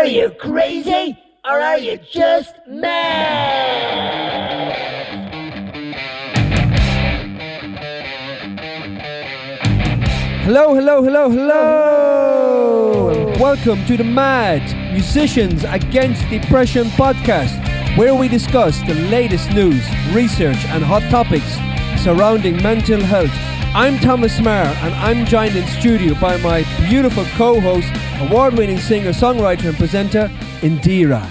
Are you crazy? Or are you just mad? Hello, hello, hello, hello! And welcome to the Mad Musicians Against Depression podcast, where we discuss the latest news, research, and hot topics surrounding mental health. I'm Thomas Maher, and I'm joined in studio by my beautiful co-host, award-winning singer, songwriter, and presenter, Indiraa.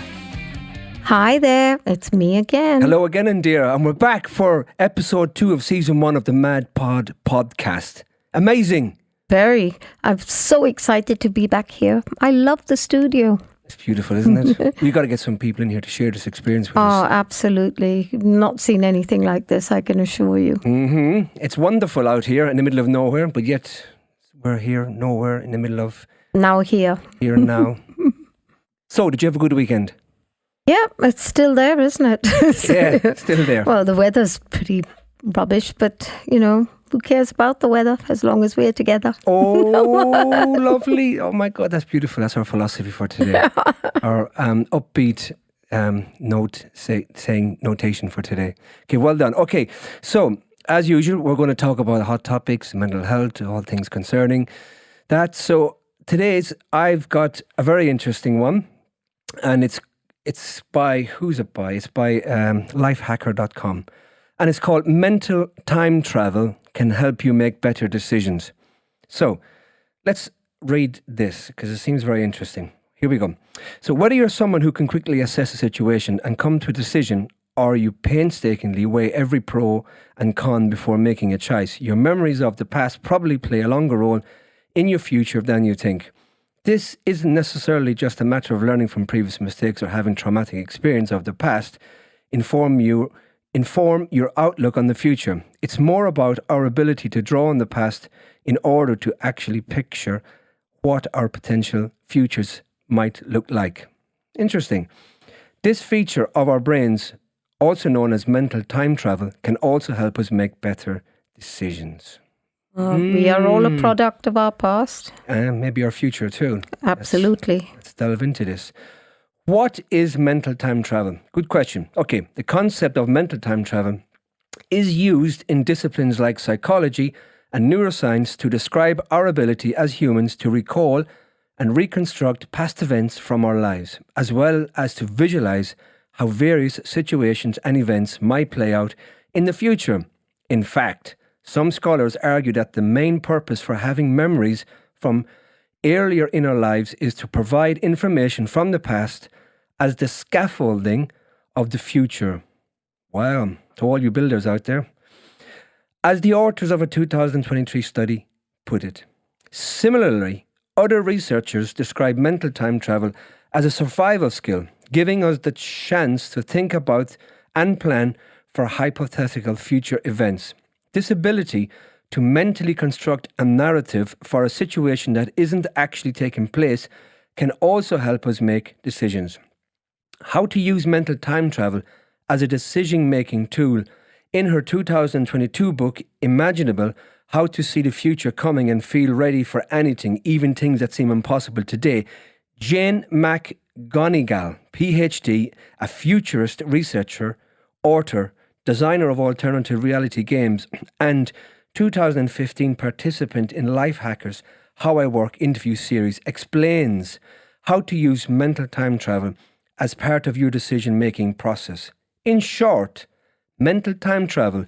Hi there, it's me again. Hello again, Indiraa, and we're back for episode 2 of season 1 of the Mad Pod podcast. Amazing. Very. I'm so excited to be back here. I love the studio. It's beautiful, isn't it? We've got to get some people in here to share this experience with us. Oh, absolutely. Not seen anything like this, I can assure you. It's wonderful out here in the middle of nowhere, but yet we're here, nowhere, in the middle of... Now here. Here and now. So, did you have a good weekend? Yeah, it's still there, isn't it? Yeah, still there. Well, the weather's pretty rubbish, but, you know, who cares about the weather as long as we're together? Oh, lovely. Oh, my God, that's beautiful. That's our philosophy for today. Our upbeat notation for today. Okay, well done. Okay, so, as usual, we're going to talk about hot topics, mental health, all things concerning that. So, I've got a very interesting one, and it's by, who's it by? It's by lifehacker.com. And it's called Mental Time Travel Can Help You Make Better Decisions. So, let's read this because it seems very interesting. Here we go. So, whether you're someone who can quickly assess a situation and come to a decision, or you painstakingly weigh every pro and con before making a choice, your memories of the past probably play a longer role in your future than you think. This isn't necessarily just a matter of learning from previous mistakes or having traumatic experience of the past inform your outlook on the future. It's more about our ability to draw on the past in order to actually picture what our potential futures might look like. Interesting. This feature of our brains, also known as mental time travel, can also help us make better decisions. We are all a product of our past. And maybe our future too. Absolutely. Let's delve into this. What is mental time travel? Good question. Okay, the concept of mental time travel is used in disciplines like psychology and neuroscience to describe our ability as humans to recall and reconstruct past events from our lives, as well as to visualize how various situations and events might play out in the future. In fact, some scholars argue that the main purpose for having memories from earlier in our lives is to provide information from the past as the scaffolding of the future. Wow, to all you builders out there. As the authors of a 2023 study put it. Similarly, other researchers describe mental time travel as a survival skill, giving us the chance to think about and plan for hypothetical future events. This ability to mentally construct a narrative for a situation that isn't actually taking place can also help us make decisions. How to use mental time travel as a decision-making tool. In her 2022 book, Imaginable, How to See the Future Coming and Feel Ready for Anything, Even Things That Seem Impossible Today, Jane McGonigal, PhD, a futurist researcher, author, designer of alternative reality games, and 2015 participant in Lifehackers' How I Work interview series, explains how to use mental time travel as part of your decision-making process. In short, mental time travel,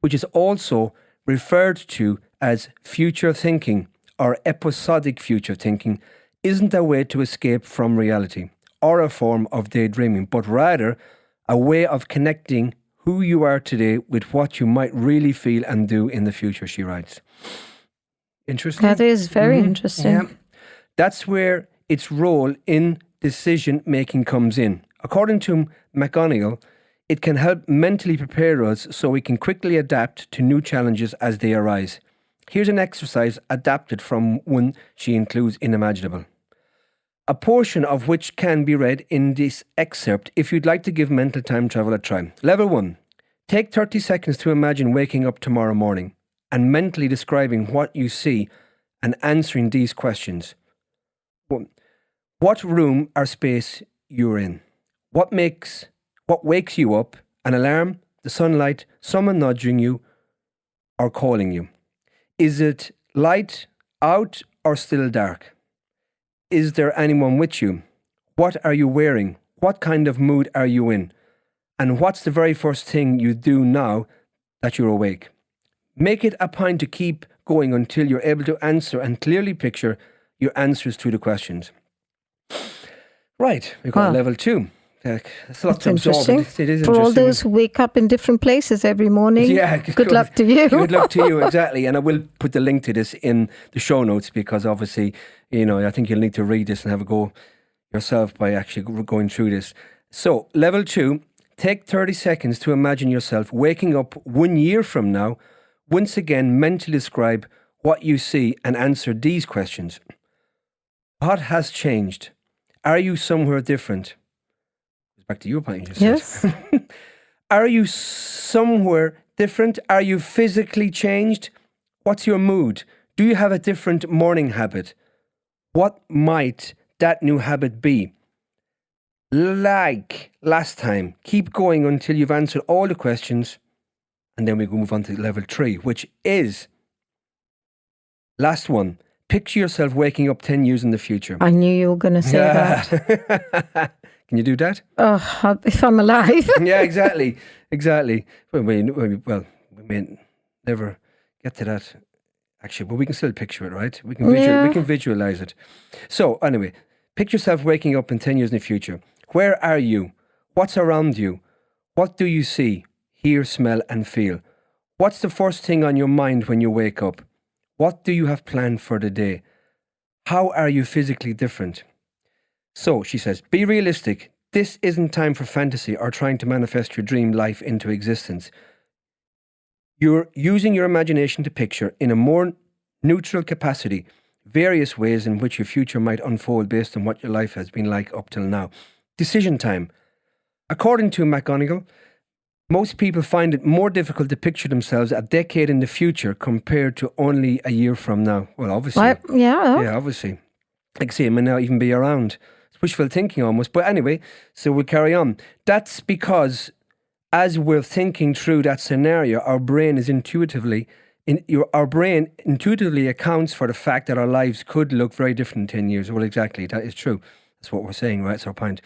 which is also referred to as future thinking or episodic future thinking, isn't a way to escape from reality or a form of daydreaming, but rather a way of connecting who you are today with what you might really feel and do in the future, she writes. Interesting. That is very interesting. Yeah. That's where its role in decision-making comes in. According to McGonigal, it can help mentally prepare us so we can quickly adapt to new challenges as they arise. Here's an exercise adapted from one she includes in Imaginable, a portion of which can be read in this excerpt if you'd like to give mental time travel a try. Level 1. Take 30 seconds to imagine waking up tomorrow morning and mentally describing what you see and answering these questions. 1. what room or space you're in. What wakes you up? An alarm, the sunlight, someone nudging you or calling you. Is it light out or still dark? Is there anyone with you? What are you wearing? What kind of mood are you in? And what's the very first thing you do now that you're awake? Make it a point to keep going until you're able to answer and clearly picture your answers to the questions. Right, we've got level 2. It's a lot to absorb. It is interesting. For all those who wake up in different places every morning, good luck to you. Good luck to you, exactly. And I will put the link to this in the show notes because obviously, I think you'll need to read this and have a go yourself by actually going through this. So, level 2, take 30 seconds to imagine yourself waking up 1 year from now. Once again, mentally describe what you see and answer these questions. What has changed? Are you somewhere different? Back to your point. Yes. Are you somewhere different? Are you physically changed? What's your mood? Do you have a different morning habit? What might that new habit be? Like last time, keep going until you've answered all the questions, and then we can move on to level 3, which is last one. Picture yourself waking up 10 years in the future. I knew you were going to say that. Can you do that? Oh, if I'm alive. Yeah, exactly. Well, we may never get to that, actually, but we can still picture it, right? We can visualize it. So, anyway, picture yourself waking up in 10 years in the future. Where are you? What's around you? What do you see, hear, smell, and feel? What's the first thing on your mind when you wake up? What do you have planned for the day? How are you physically different? So, she says, be realistic. This isn't time for fantasy or trying to manifest your dream life into existence. You're using your imagination to picture, in a more neutral capacity, various ways in which your future might unfold based on what your life has been like up till now. Decision time. According to McGonigal, most people find it more difficult to picture themselves a decade in the future compared to only a year from now. Well, obviously. Yeah, obviously. Like I say, it may not even be around. It's wishful thinking almost. But anyway, so we'll carry on. That's because as we're thinking through that scenario, our brain intuitively accounts for the fact that our lives could look very different in 10 years. Well, exactly. That is true. That's what we're saying, right? That's our point.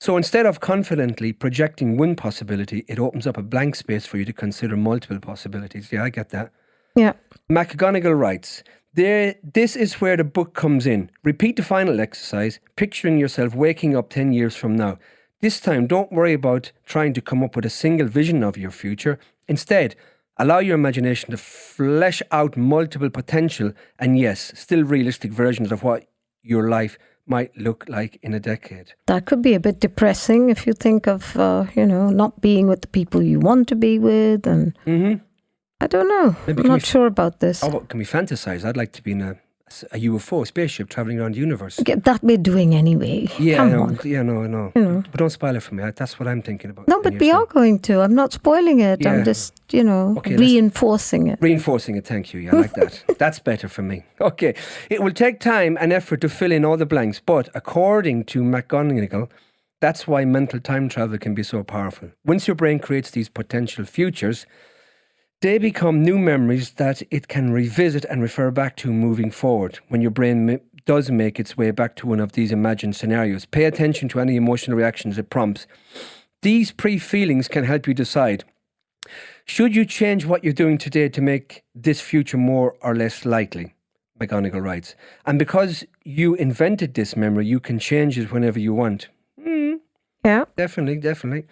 So instead of confidently projecting one possibility, it opens up a blank space for you to consider multiple possibilities. Yeah, I get that. Yeah. McGonigal writes, this is where the book comes in. Repeat the final exercise, picturing yourself waking up 10 years from now. This time, don't worry about trying to come up with a single vision of your future. Instead, allow your imagination to flesh out multiple potential and, yes, still realistic versions of what your life might look like in a decade. That could be a bit depressing if you think of, not being with the people you want to be with. And I don't know. I'm not sure about this. Oh, can we fantasize? I'd like to be in a UFO, spaceship traveling around the universe. That we're doing anyway. Yeah, Come no, on. Yeah, no, I know. But don't spoil it for me. That's what I'm thinking about. No, but we are going to. I'm not spoiling it. Yeah. I'm just, reinforcing it. Reinforcing it, thank you. Yeah, I like that. That's better for me. Okay. It will take time and effort to fill in all the blanks, but according to McGonigal, that's why mental time travel can be so powerful. Once your brain creates these potential futures, they become new memories that it can revisit and refer back to moving forward. When your brain does make its way back to one of these imagined scenarios, pay attention to any emotional reactions it prompts. These pre-feelings can help you decide, should you change what you're doing today to make this future more or less likely? McGonigal writes. And because you invented this memory, you can change it whenever you want. Yeah. Definitely.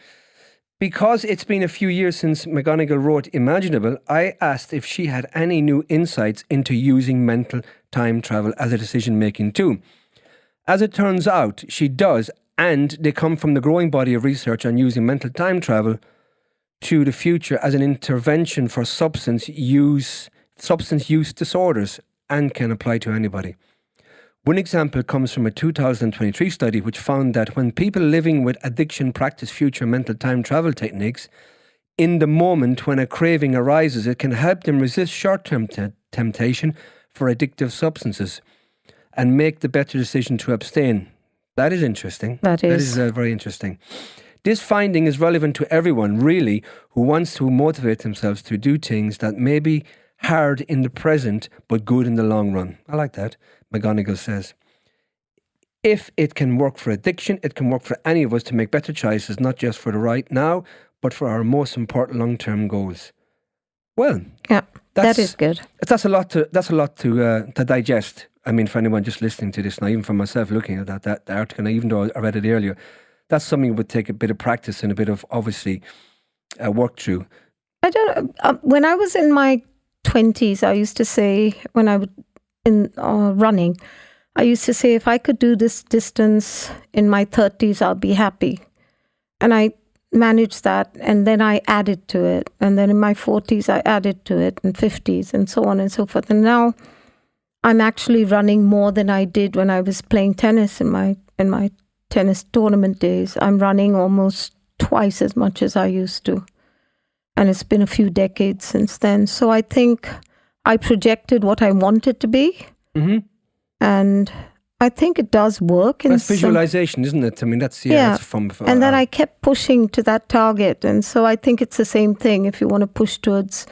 Because it's been a few years since McGonigal wrote Imaginable, I asked if she had any new insights into using mental time travel as a decision-making tool. As it turns out, she does, and they come from the growing body of research on using mental time travel to the future as an intervention for substance use disorders, and can apply to anybody. One example comes from a 2023 study which found that when people living with addiction practice future mental time travel techniques, in the moment when a craving arises, it can help them resist short-term temptation for addictive substances and make the better decision to abstain. That is interesting. That is very interesting. This finding is relevant to everyone, really, who wants to motivate themselves to do things that may be hard in the present, but good in the long run. I like that, McGonigal says. If it can work for addiction, it can work for any of us to make better choices, not just for the right now, but for our most important long-term goals. Well, yeah, that is good. That's a lot to digest. I mean, for anyone just listening to this now, even for myself looking at that article, and even though I read it earlier, that's something that would take a bit of practice and a bit of, obviously, work through. I don't know. When I was in my 20s, I used to say, when I was in running, I used to say, if I could do this distance in my 30s, I'll be happy. And I managed that, and then I added to it. And then in my 40s, I added to it, and 50s, and so on and so forth. And now I'm actually running more than I did when I was playing tennis in my tennis tournament days. I'm running almost twice as much as I used to. And it's been a few decades since then. So I think I projected what I wanted to be. Mm-hmm. And I think it does work. That's visualization, isn't it? I mean, that's fun. And then I kept pushing to that target. And so I think it's the same thing. If you want to push towards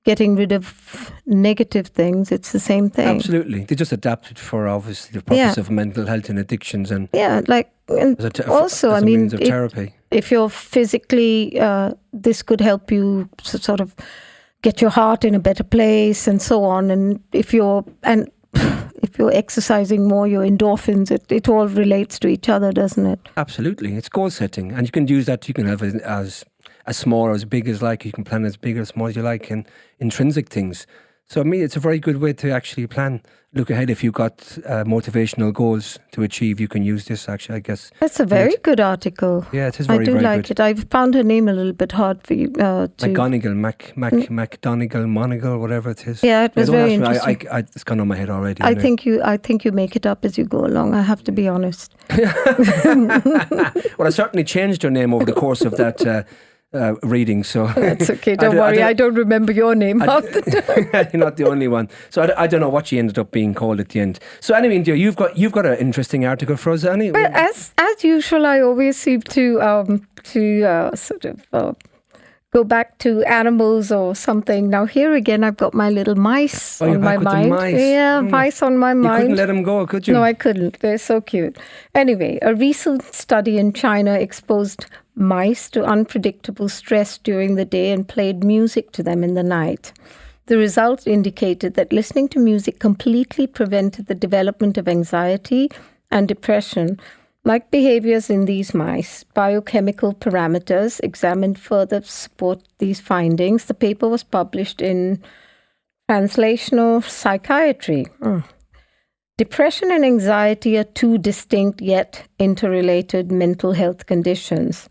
getting rid of negative things, it's the same thing. Absolutely. They just adapted for, obviously, the purpose of mental health and addictions. And also, as a means of therapy. If you're physically, this could help you sort of get your heart in a better place and so on. And if you're exercising more, your endorphins, it all relates to each other, doesn't it? Absolutely. It's goal setting. And you can use that, you can have it as small or as big as like, you can plan as big or small as you like, and intrinsic things. So I mean, it's a very good way to actually plan, look ahead. If you've got motivational goals to achieve, you can use this actually, I guess. That's a very good article. Yeah, it is very, very good. I do like it. I've found her name a little bit hard for you to... McDonigal, Monagle, whatever it is. Yeah, it was very interesting. It's gone on my head already. I think you make it up as you go along. I have to be honest. Well, I certainly changed her name over the course of that... reading, so that's okay. Don't worry, I don't remember your name half the time. You're not the only one. So I don't know what she ended up being called at the end. So anyway, dear, you've got an interesting article for us, Annie. Well, as usual, I always seem to go back to animals or something. Now here again, I've got my little mice on my mind. Mice on my mind. You couldn't let them go, could you? No, I couldn't. They're so cute. Anyway, a recent study in China exposed mice to unpredictable stress during the day and played music to them in the night. The results indicated that listening to music completely prevented the development of anxiety and depression. Like behaviors in these mice, biochemical parameters examined further support these findings. The paper was published in Translational Psychiatry. Depression and anxiety are two distinct yet interrelated mental health conditions.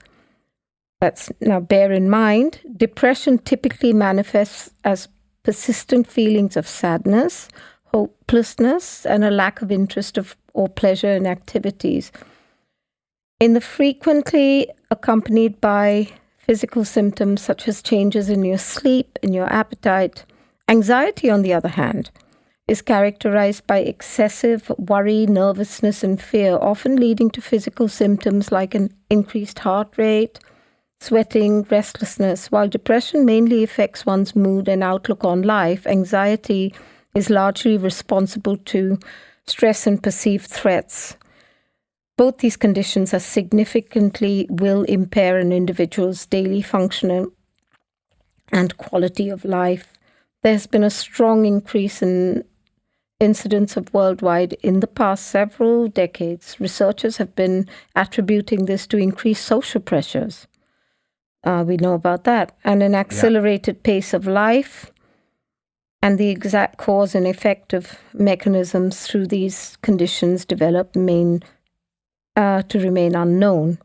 Now bear in mind, depression typically manifests as persistent feelings of sadness, hopelessness, and a lack of interest or pleasure in activities. In the frequently accompanied by physical symptoms such as changes in your sleep and your appetite, anxiety, on the other hand, is characterized by excessive worry, nervousness, and fear, often leading to physical symptoms like an increased heart rate, sweating, restlessness. While depression mainly affects one's mood and outlook on life, anxiety is largely responsible to stress and perceived threats. Both these conditions are significantly will impair an individual's daily functioning and quality of life. There's been a strong increase in incidence of worldwide in the past several decades. Researchers have been attributing this to increased social pressures. We know about that. And an accelerated pace of life, and the exact cause and effect of mechanisms through these conditions develop to remain unknown.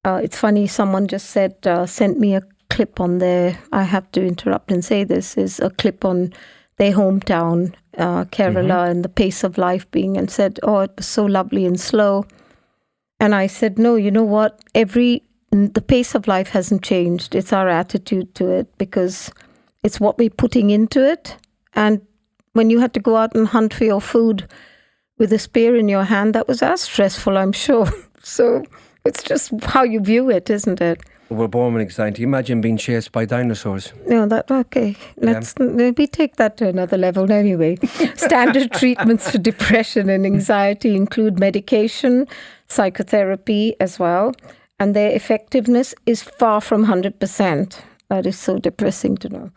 It's funny, someone just sent me a clip on their, I have to interrupt and say this, is a clip on their hometown, Kerala, and the pace of life being, and said, oh, it was so lovely and slow. And I said, no, you know what? The pace of life hasn't changed. It's our attitude to it, because it's what we're putting into it. And when you had to go out and hunt for your food with a spear in your hand, that was as stressful, I'm sure. So it's just how you view it, isn't it? We're born with anxiety. Imagine being chased by dinosaurs. No, okay. We take that to another level anyway. Standard treatments for depression and anxiety include medication, psychotherapy as well, and their effectiveness is far from 100%. That is so depressing to know.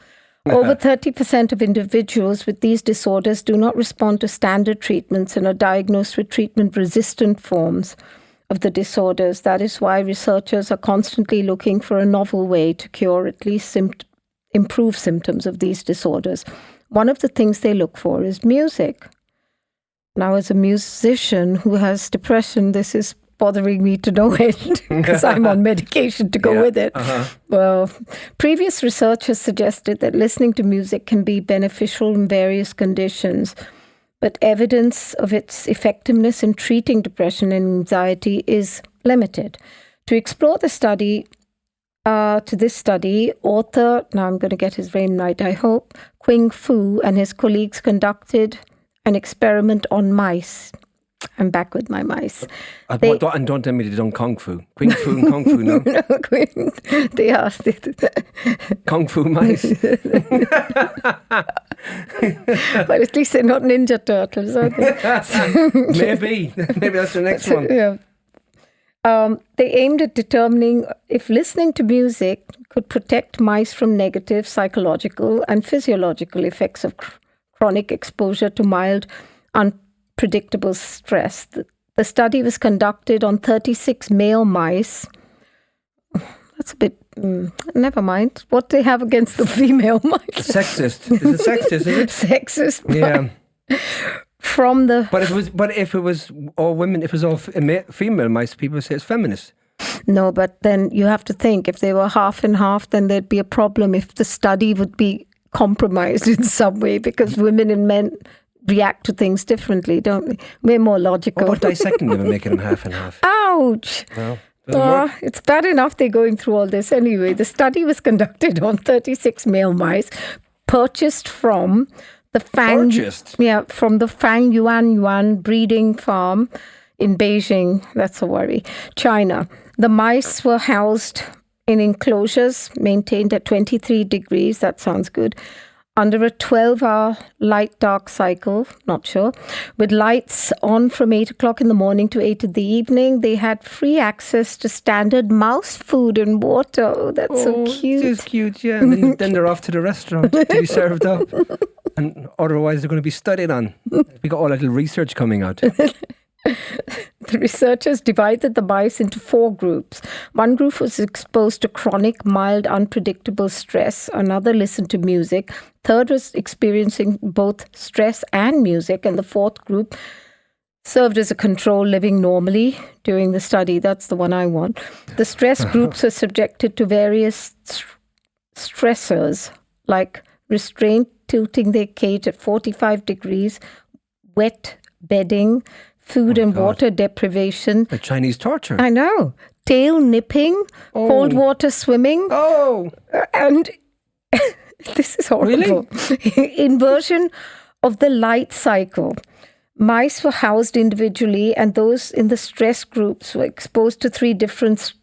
Over 30% of individuals with these disorders do not respond to standard treatments and are diagnosed with treatment-resistant forms of the disorders. That is why researchers are constantly looking for a novel way to cure, at least improve symptoms of these disorders. One of the things they look for is music. Now, as a musician who has depression, this is bothering me to no end because I'm on medication to go with it. Well, previous research has suggested that listening to music can be beneficial in various conditions, but evidence of its effectiveness in treating depression and anxiety is limited. To explore the study, author, now I'm going to get his name right, I hope, Qing Fu and his colleagues conducted an experiment on mice. I'm back with my mice. And don't tell me they done Kung Fu. Qing Fu and Kung Fu, no? They are. Kung Fu mice. But at least they're not Ninja Turtles, are they? Maybe that's the next one. Yeah. They aimed at determining if listening to music could protect mice from negative psychological and physiological effects of chronic exposure to mild, unpredictable stress. The study was conducted on 36 male mice. That's a bit... never mind. What they have against the female mice. Sexist. Is it sexist, is it? Sexist. Yeah. From the... But if it was all women, if it was all female mice, people say it's feminist. No, but then you have to think, if they were half and half, then there'd be a problem if the study would be compromised in some way, because women and men react to things differently, don't we? We're more logical. What about dissecting them and making them half and half? Ouch! Well, it's bad enough they're going through all this anyway. The study was conducted on 36 male mice purchased from the Fang Yuan breeding farm in Beijing. That's a worry. China. The mice were housed in enclosures maintained at 23 degrees. That sounds good. Under a 12-hour light-dark cycle, not sure, with lights on from 8 o'clock in the morning to 8 in the evening. They had free access to standard mouse food and water. Oh, that's so cute. It's cute, yeah. And then they're off to the restaurant to be served up. And otherwise they're going to be studied on. We got all that little research coming out. The researchers divided the mice into 4 groups. One group was exposed to chronic, mild, unpredictable stress. Another listened to music. Third was experiencing both stress and music. And the fourth group served as a control, living normally during the study. That's the one I want. The stress groups are subjected to various stressors, like restraint, tilting their cage at 45 degrees, wet bedding, food and water deprivation. Like Chinese torture. I know. Tail nipping, cold water swimming. Oh. And this is horrible. Really? Inversion of the light cycle. Mice were housed individually, and those in the stress groups were exposed to 3 different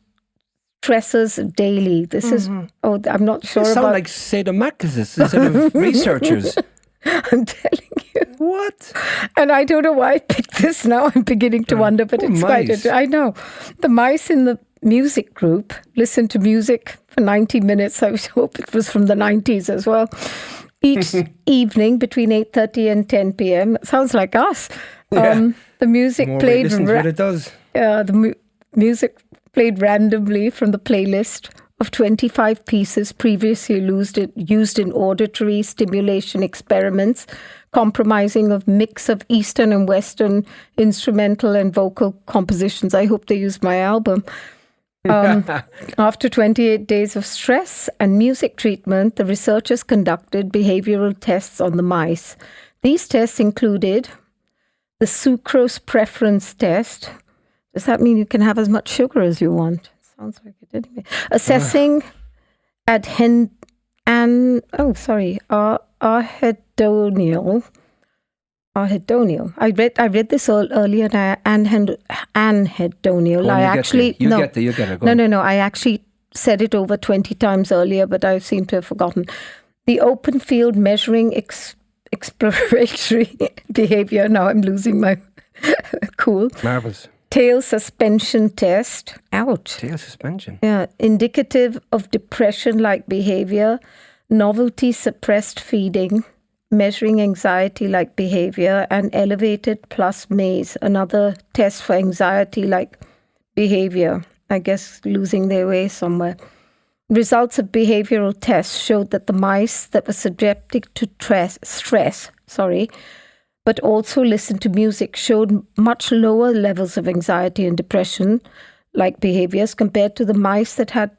stressors daily. This is, I'm not sure They about... sound like sadomasochists instead of researchers. I'm telling you. What? And I don't know why I picked this now. I'm beginning to wonder, but it's quite... I know. The mice in the music group listened to music for 90 minutes. I hope it was from the 90s as well. Each evening between 8:30 and 10 p.m. Sounds like us. The music played... what it does. Music played randomly from the playlist of 25 pieces previously used in auditory stimulation experiments, compromising of mix of Eastern and Western instrumental and vocal compositions. I hope they used my album. After 28 days of stress and music treatment, the researchers conducted behavioral tests on the mice. These tests included the sucrose preference test. Does that mean you can have as much sugar as you want? Sounds like it anyway. Assessing arachidonial Anhedonial. I read this earlier. Anhedonial. Go on, I you actually get there. You get it. Go no, on. no, no. I actually said it over 20 times earlier, but I seem to have forgotten. The open field measuring exploratory behavior. Now I'm losing my cool. Marvellous. Tail suspension test. Ouch. Tail suspension. Yeah. Indicative of depression-like behavior. Novelty suppressed feeding. Measuring anxiety-like behavior, and elevated plus maze, another test for anxiety-like behavior. I guess losing their way somewhere. Results of behavioral tests showed that the mice that were subjected to stress, but also listened to music showed much lower levels of anxiety and depression-like behaviors compared to the mice that had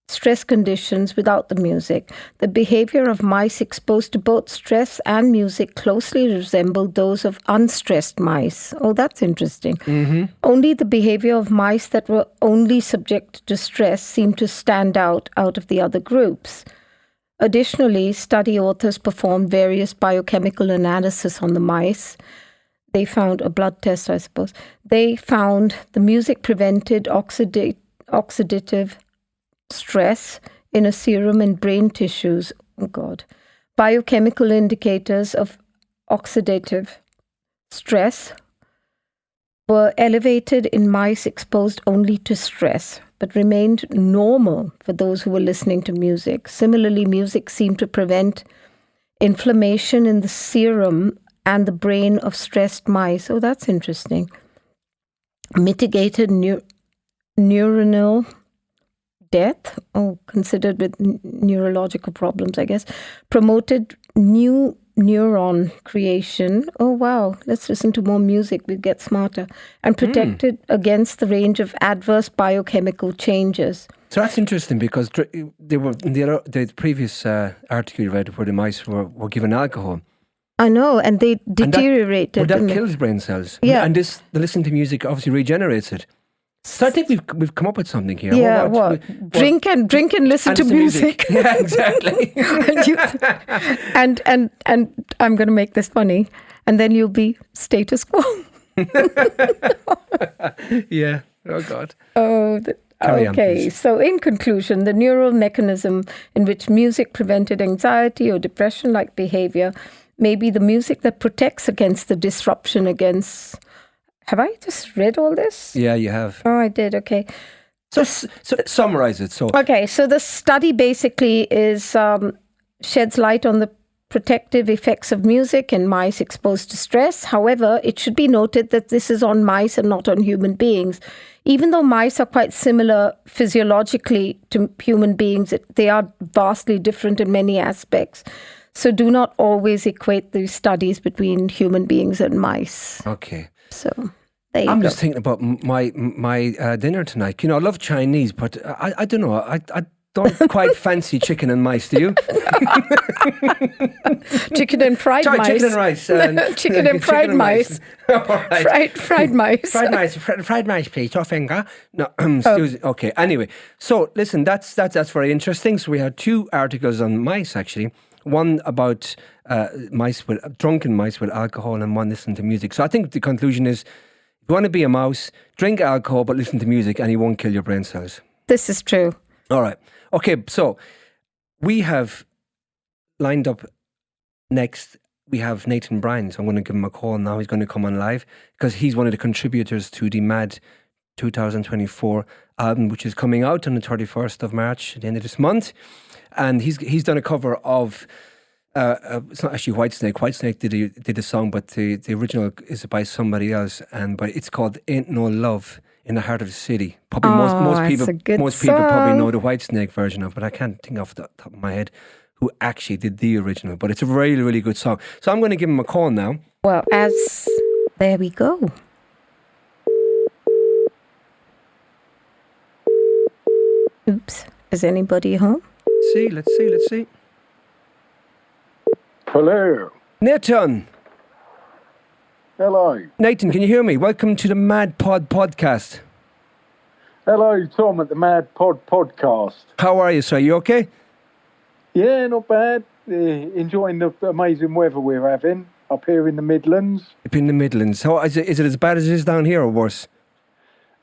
stress conditions without the music. The behavior of mice exposed to both stress and music closely resembled those of unstressed mice. Oh, that's interesting. Mm-hmm. Only the behavior of mice that were only subjected to stress seemed to stand out of the other groups. Additionally, study authors performed various biochemical analysis on the mice. They found a blood test, I suppose. They found the music prevented oxidative stress in a serum and brain tissues. Oh God. Biochemical indicators of oxidative stress were elevated in mice exposed only to stress, but remained normal for those who were listening to music. Similarly, music seemed to prevent inflammation in the serum and the brain of stressed mice. Oh, that's interesting. Mitigated neuronal death, considered with neurological problems, I guess, promoted new neuron creation. Oh, wow. Let's listen to more music. We'll get smarter. And protected against the range of adverse biochemical changes. So that's interesting because they were in the previous article you read where the mice were given alcohol. I know, and they deteriorated. That kills brain cells. Yeah. And the listening to music obviously regenerates it. So I think we've come up with something here. Yeah, drink and listen to music. Yeah, exactly. and I'm going to make this funny, and then you'll be status quo. Yeah. Oh God. Okay. So in conclusion, the neural mechanism in which music prevented anxiety or depression-like behavior may be the music that protects against the disruption against. Have I just read all this? Yeah, you have. Oh, I did. Okay. So summarize it. Okay. So the study basically sheds light on the protective effects of music in mice exposed to stress. However, it should be noted that this is on mice and not on human beings. Even though mice are quite similar physiologically to human beings, they are vastly different in many aspects. So do not always equate the studies between human beings and mice. Okay. So there you go. I'm just thinking about my dinner tonight. You know, I love Chinese, but I don't know. I don't quite fancy chicken and mice, do you? Chicken and fried mice. Chicken and rice. Chicken and fried mice. All right. Fried mice. Fried mice, please. Your finger. No, okay. Anyway, so listen, that's very interesting. So we had two articles on mice, actually. One about drunken mice with alcohol, and one listening to music. So I think the conclusion is, if you want to be a mouse, drink alcohol but listen to music, and you won't kill your brain cells. This is true. All right. Okay, so we have lined up next. We have Nathan Bryans. I'm going to give him a call now. He's going to come on live because he's one of the contributors to the Mad 2024 album, which is coming out on the 31st of March, at the end of this month. And he's done a cover of it's not actually Whitesnake. Whitesnake did a song, but the original is by somebody else, but it's called "Ain't No Love in the Heart of the City." Probably most people probably know the Whitesnake version of, but I can't think off the top of my head who actually did the original. But it's a really, really good song. So I'm going to give him a call now. Well, there we go. Oops, is anybody home? Let's see. Hello. Nathan. Hello. Nathan, can you hear me? Welcome to the Mad Pod podcast. Hello, Tom at the Mad Pod podcast. How are you, sir? You okay? Yeah, not bad. Enjoying the amazing weather we're having. up here in the Midlands. Up in the Midlands. How is it as bad as it is down here, or worse?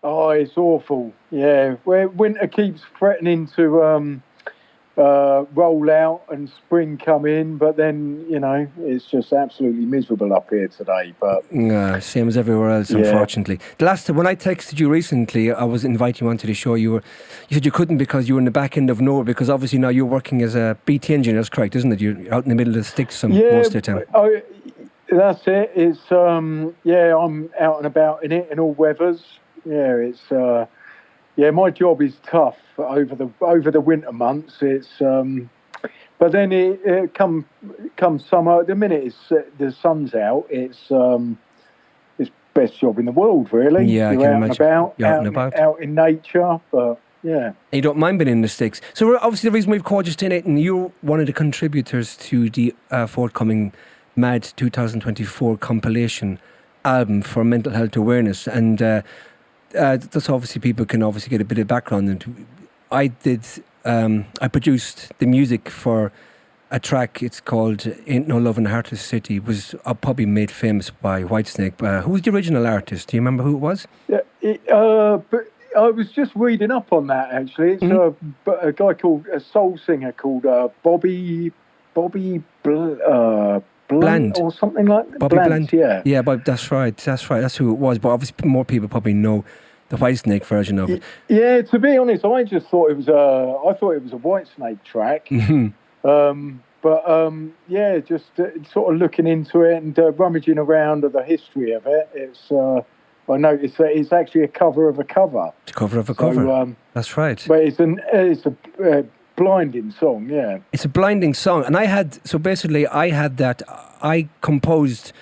Oh, it's awful. Yeah, where winter keeps threatening to roll out and spring come in, but then it's just absolutely miserable up here today. But same as everywhere else, unfortunately. The last time when I texted you recently, I was inviting you onto the show. You said you couldn't because you were in the back end of nowhere. Because obviously now you're working as a BT engineer. That's correct, isn't it? You're out in the middle of the sticks most of the time. That's it. It's I'm out and about in it in all weathers. Yeah, it's my job is tough over the winter months. It's but then it come summer. The minute the sun's out, it's best job in the world, really. Yeah, you're I can imagine. Out in nature, but yeah. You don't mind being in the sticks. So obviously the reason we've called you tonight, and you're one of the contributors to the forthcoming Mad 2024 compilation album for mental health awareness, and that's obviously people can obviously get a bit of background into. I produced the music for a track. It's called "Ain't No Love in the Heart of the City." It was probably made famous by Whitesnake. Who was the original artist? Do you remember who it was? Yeah, but I was just reading up on that actually. It's a guy called a soul singer called Bobby Blunt or something like that. Bobby Blunt. Yeah, but that's right. That's who it was. But obviously, more people probably know the Whitesnake version of it. Yeah, to be honest, I just thought it was a Whitesnake track. Just sort of looking into it and rummaging around at the history of it. It's I noticed that it's actually a cover of a cover. It's a cover of a cover. That's right. But it's a blinding song, yeah. It's a blinding song, and I had that. I composed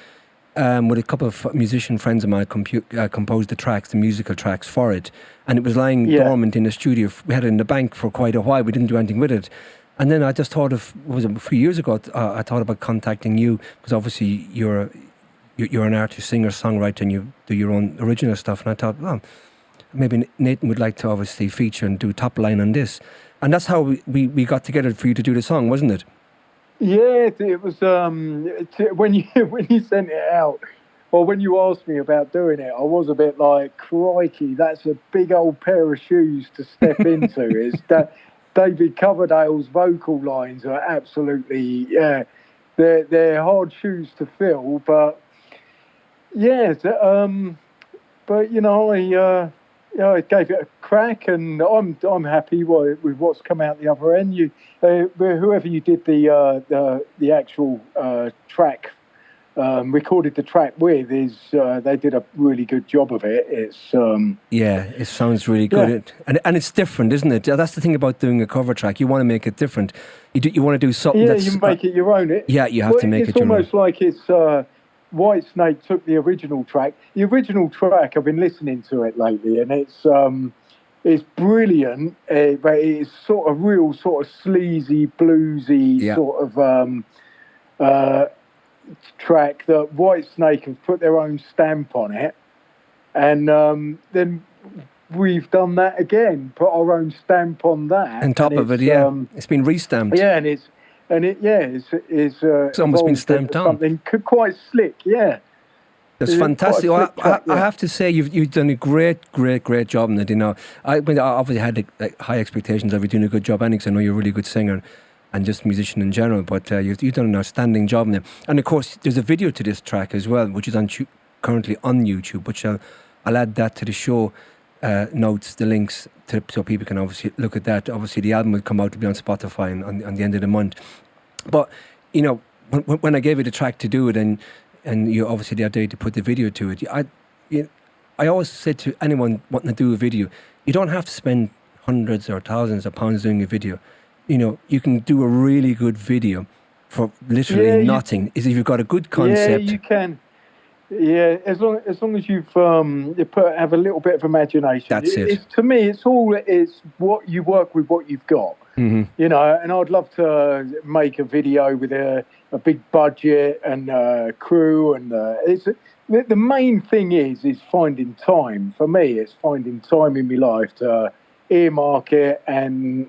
with a couple of musician friends of mine. Composed the musical tracks for it, and it was lying dormant in the studio. We had it in the bank for quite a while. We didn't do anything with it, and then I just thought of a few years ago. I thought about contacting you because obviously you're an artist, singer, songwriter, and you do your own original stuff. And I thought, well, maybe Nathan would like to obviously feature and do top line on this. And that's how we got together for you to do the song, wasn't it? Yeah, it was when you sent it out, or when you asked me about doing it, I was a bit like, crikey, that's a big old pair of shoes to step into. Is that David Coverdale's vocal lines are absolutely, they're hard shoes to fill, but I gave it a crack, and I'm happy with what's come out the other end. Whoever you did the actual track, recorded the track with, they did a really good job of it. It's it sounds really good, and it's different, isn't it? That's the thing about doing a cover track. You want to make it different. You want to do something. You make it your own. You have to make it your own. It's almost like it's. Whitesnake took the original track. The original track, I've been listening to it lately, and it's brilliant. But it's sort of real, sort of sleazy, bluesy sort of track that Whitesnake have put their own stamp on it, and then we've done that again, put our own stamp on that. On top of it, it's been re-stamped. Yeah, it's almost been stamped on. Something quite slick, yeah. That's fantastic. I have to say, you've done a great job in it. I obviously had high expectations of you doing a good job, because I know you're a really good singer and just musician in general. But you've done an outstanding job in it. And of course, there's a video to this track as well, which is currently on YouTube. Which I'll add that to the show notes, the links, so people can obviously look at that. Obviously, the album will come out to be on Spotify on the end of the month. But when I gave you the track to do it, and you obviously the idea to put the video to it, I always said to anyone wanting to do a video, you don't have to spend hundreds or thousands of pounds doing a video. You can do a really good video for literally nothing. If you've got a good concept, you can. Yeah, as long as you've have a little bit of imagination. That's it. To me, it's what you work with, what you've got. Mm-hmm. And I'd love to make a video with a big budget and crew, and the main thing is finding time. For me, it's finding time in my life to earmark it and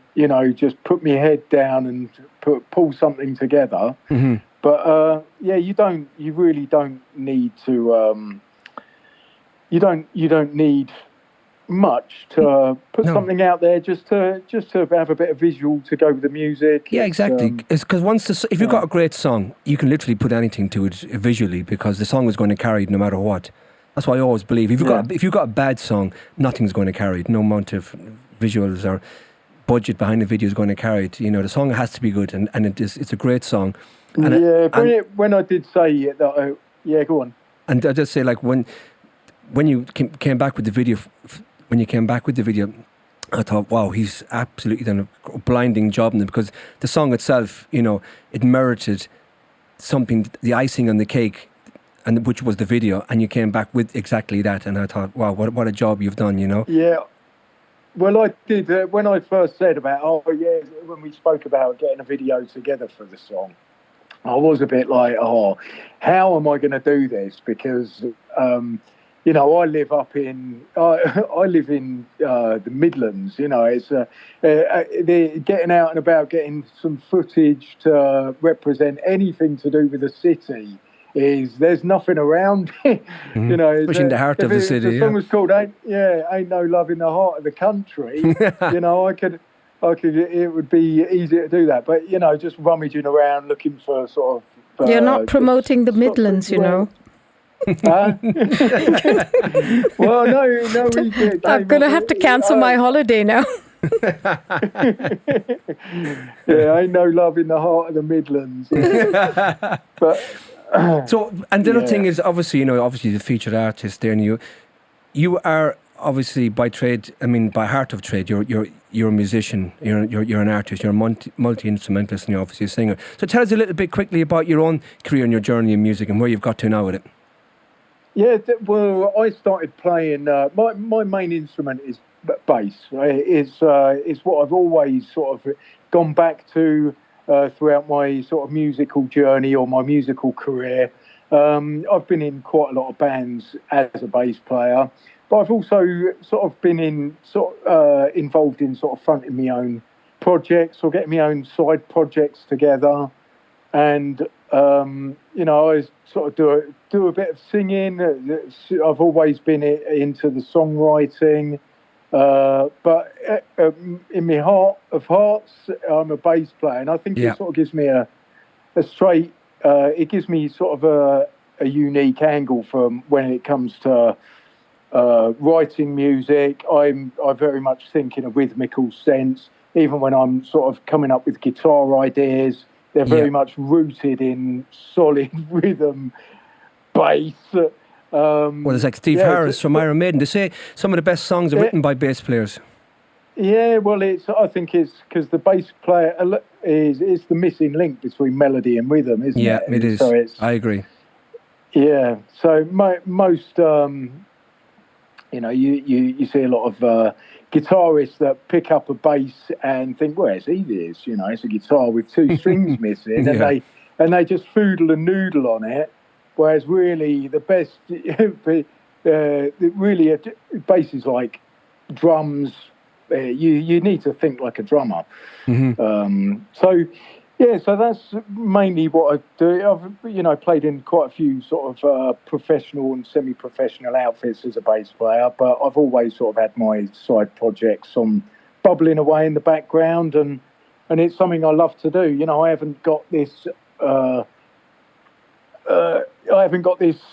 just put my head down and pull something together. Mm-hmm. But you really don't need to. You don't need much to put No. something out there just to have a bit of visual to go with the music. Yeah, exactly. It's because if you've got a great song, you can literally put anything to it visually because the song is going to carry it no matter what. That's what I always believe. If you've got a bad song, nothing's going to carry it. No amount of visuals or budget behind the video is going to carry it. You know, the song has to be good, and it's a great song. And when I did say that, go on. And I just say, like, when you came back with the video, I thought, wow, he's absolutely done a blinding job in it, because the song itself, you know, it merited something, the icing on the cake, and which was the video, and you came back with exactly that, and I thought, wow, what a job you've done, you know? Yeah. Well, I did, when I first said about, when we spoke about getting a video together for the song, I was a bit like, how am I going to do this? Because, you know, I live in the Midlands. You know, it's getting out and about, getting some footage to represent anything to do with the city. There's nothing around. Mm-hmm. You know, especially in the heart of the city. The song was called "Ain't No Love in the Heart of the Country." You know, I could. It would be easy to do that, but you know, just rummaging around looking for sort of. You're not promoting the Midlands, you know. Well, no. I'm going to have to cancel my holiday now. Yeah, ain't no love in the heart of the Midlands. But so, and the other thing is, obviously the featured artist there, and you are obviously by trade, by heart of trade, you're a musician, you're an artist, you're a multi-instrumentalist, and you're obviously a singer. So tell us a little bit quickly about your own career and your journey in music and where you've got to now with it. Yeah, well, I started playing. My main instrument is bass. Right? It's what I've always sort of gone back to throughout my sort of musical journey or my musical career. I've been in quite a lot of bands as a bass player, but I've also sort of been involved in sort of fronting my own projects or getting my own side projects together, and you know, I sort of do a bit of singing. I've always been into the songwriting, but in my heart of hearts, I'm a bass player, and I think it sort of gives me a straight. It gives me sort of a unique angle from when it comes to writing music. I very much think in a rhythmical sense. Even when I'm sort of coming up with guitar ideas, they're very much rooted in solid rhythm, bass. Well, it's like Steve Harris from Iron Maiden. They say some of the best songs are written by bass players. Yeah, well, I think it's because the bass player is the missing link between melody and rhythm, isn't it? Yeah, it is. So I agree. Yeah, so most, you know, you see a lot of guitarists that pick up a bass and think, well, it's easy. You know, it's a guitar with two strings missing, and they just foodle and noodle on it. Whereas really, the best, bass is like drums. You need to think like a drummer. Mm-hmm. So that's mainly what I do. I've played in quite a few sort of professional and semi-professional outfits as a bass player, but I've always sort of had my side projects on bubbling away in the background, and it's something I love to do. You know, I haven't got this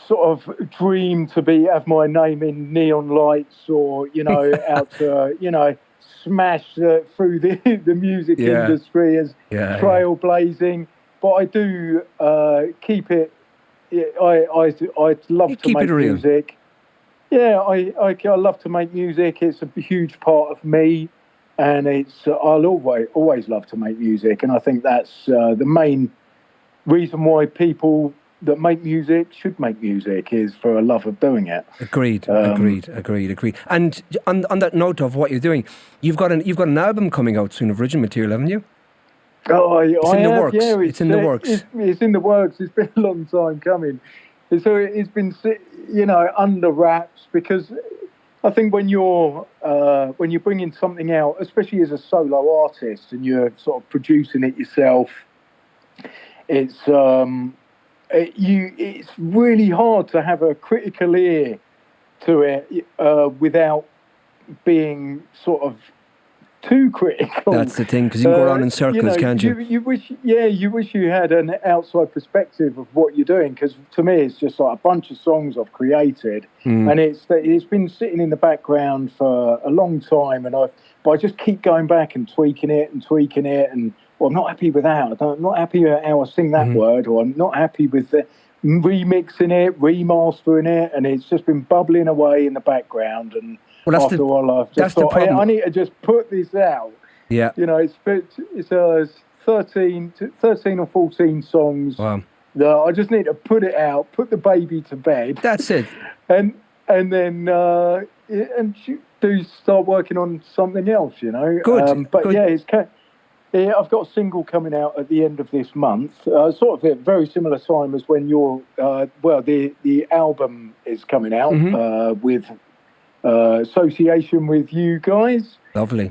sort of dream to have my name in neon lights or, you know, out to, you know, smash through the music industry as trailblazing. But I do keep it. I love to make music. Yeah, I love to make music. It's a huge part of me, and I'll always love to make music. And I think that's the main reason why people that make music should make music is for a love of doing it. Agreed. And on that note of what you're doing, you've got an album coming out soon of original material, haven't you? Oh, it's in the works. It's in the works. It's in the works. It's been a long time coming. So it's been, you know, under wraps, because I think when you're bringing something out, especially as a solo artist, and you're sort of producing it yourself, it's it's really hard to have a critical ear to it without being sort of too critical. That's the thing, because you can go around in circles, can't you? You wish you had an outside perspective of what you're doing, because to me it's just like a bunch of songs I've created, and it's been sitting in the background for a long time, but I just keep going back and tweaking it, and well, I'm not happy with that. I'm not happy with how I sing that word, or I'm not happy with the remixing it, remastering it, and it's just been bubbling away in the background. And after a while, I've just thought, I need to just put this out. Yeah. You know, it's 13 or 14 songs. Wow. That I just need to put it out, put the baby to bed. That's it. And then start working on something else, you know. Good. But good. yeah, I've got a single coming out at the end of this month, sort of at very similar time as when the album is coming out with association with you guys. Lovely.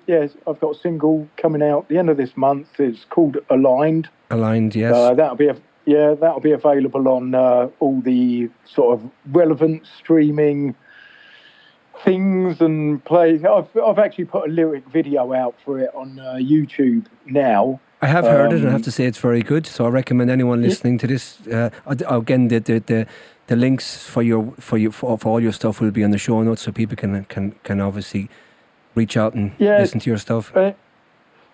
Yes, I've got a single coming out at the end of this month. It's called Aligned. Aligned, yes. That'll be available on all the sort of relevant streaming things and play. I've actually put a lyric video out for it on YouTube now. I have heard it, and I have to say it's very good. So I recommend anyone listening to this. Again, the links for all your stuff will be on the show notes, so people can obviously reach out and listen to your stuff.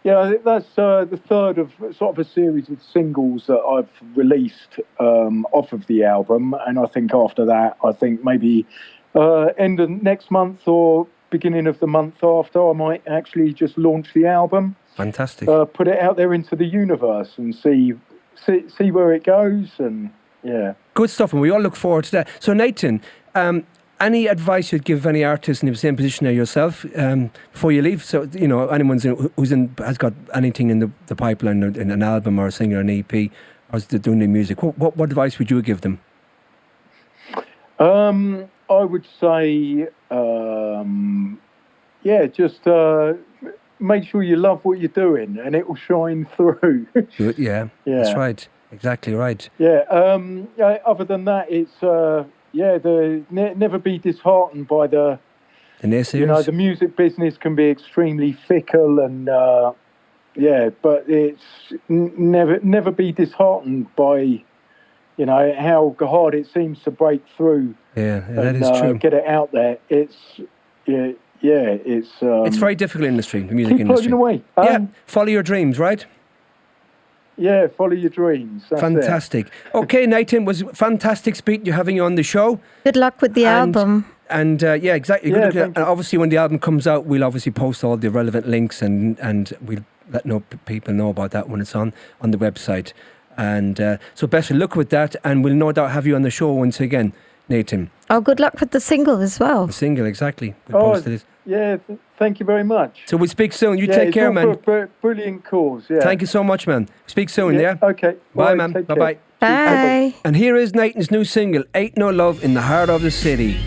Yeah, I think that's the third of sort of a series of singles that I've released off of the album, and I think after that, maybe end of next month or beginning of the month after, I might actually just launch the album. Fantastic. Put it out there into the universe and see where it goes, and yeah. Good stuff, and we all look forward to that. So Nathan, any advice you'd give any artist in the same position as yourself before you leave? So, you know, anyone has got anything in the pipeline, in an album or a single, an EP, or is doing the music, what advice would you give them? I would say, just make sure you love what you're doing, and it will shine through. Good, yeah, that's right, exactly right. Yeah. Other than that, it's never be disheartened by the naysayers. You know, the music business can be extremely fickle, and but it's never be disheartened by, you know, how hard it seems to break through. Yeah, that is true. Get it out there. It's it's very difficult industry, the music industry. Away. Follow your dreams, right? Yeah, follow your dreams. That's fantastic. Okay, Nathan, was fantastic having you on the show. Good luck with the album. And exactly. Yeah, and obviously, when the album comes out, we'll obviously post all the relevant links, and we'll let people know about that when it's on the website. And so best of luck with that, and we'll no doubt have you on the show once again, Nathan. Oh, good luck with the single as well. The single, exactly. We'll post it. Yeah, thank you very much. So we'll speak soon. You take care, man. Brilliant cause, yeah. Thank you so much, man. Speak soon, yeah? Okay. Bye, man. Bye-bye. Bye. And here is Nathan's new single, Ain't No Love in the Heart of the City.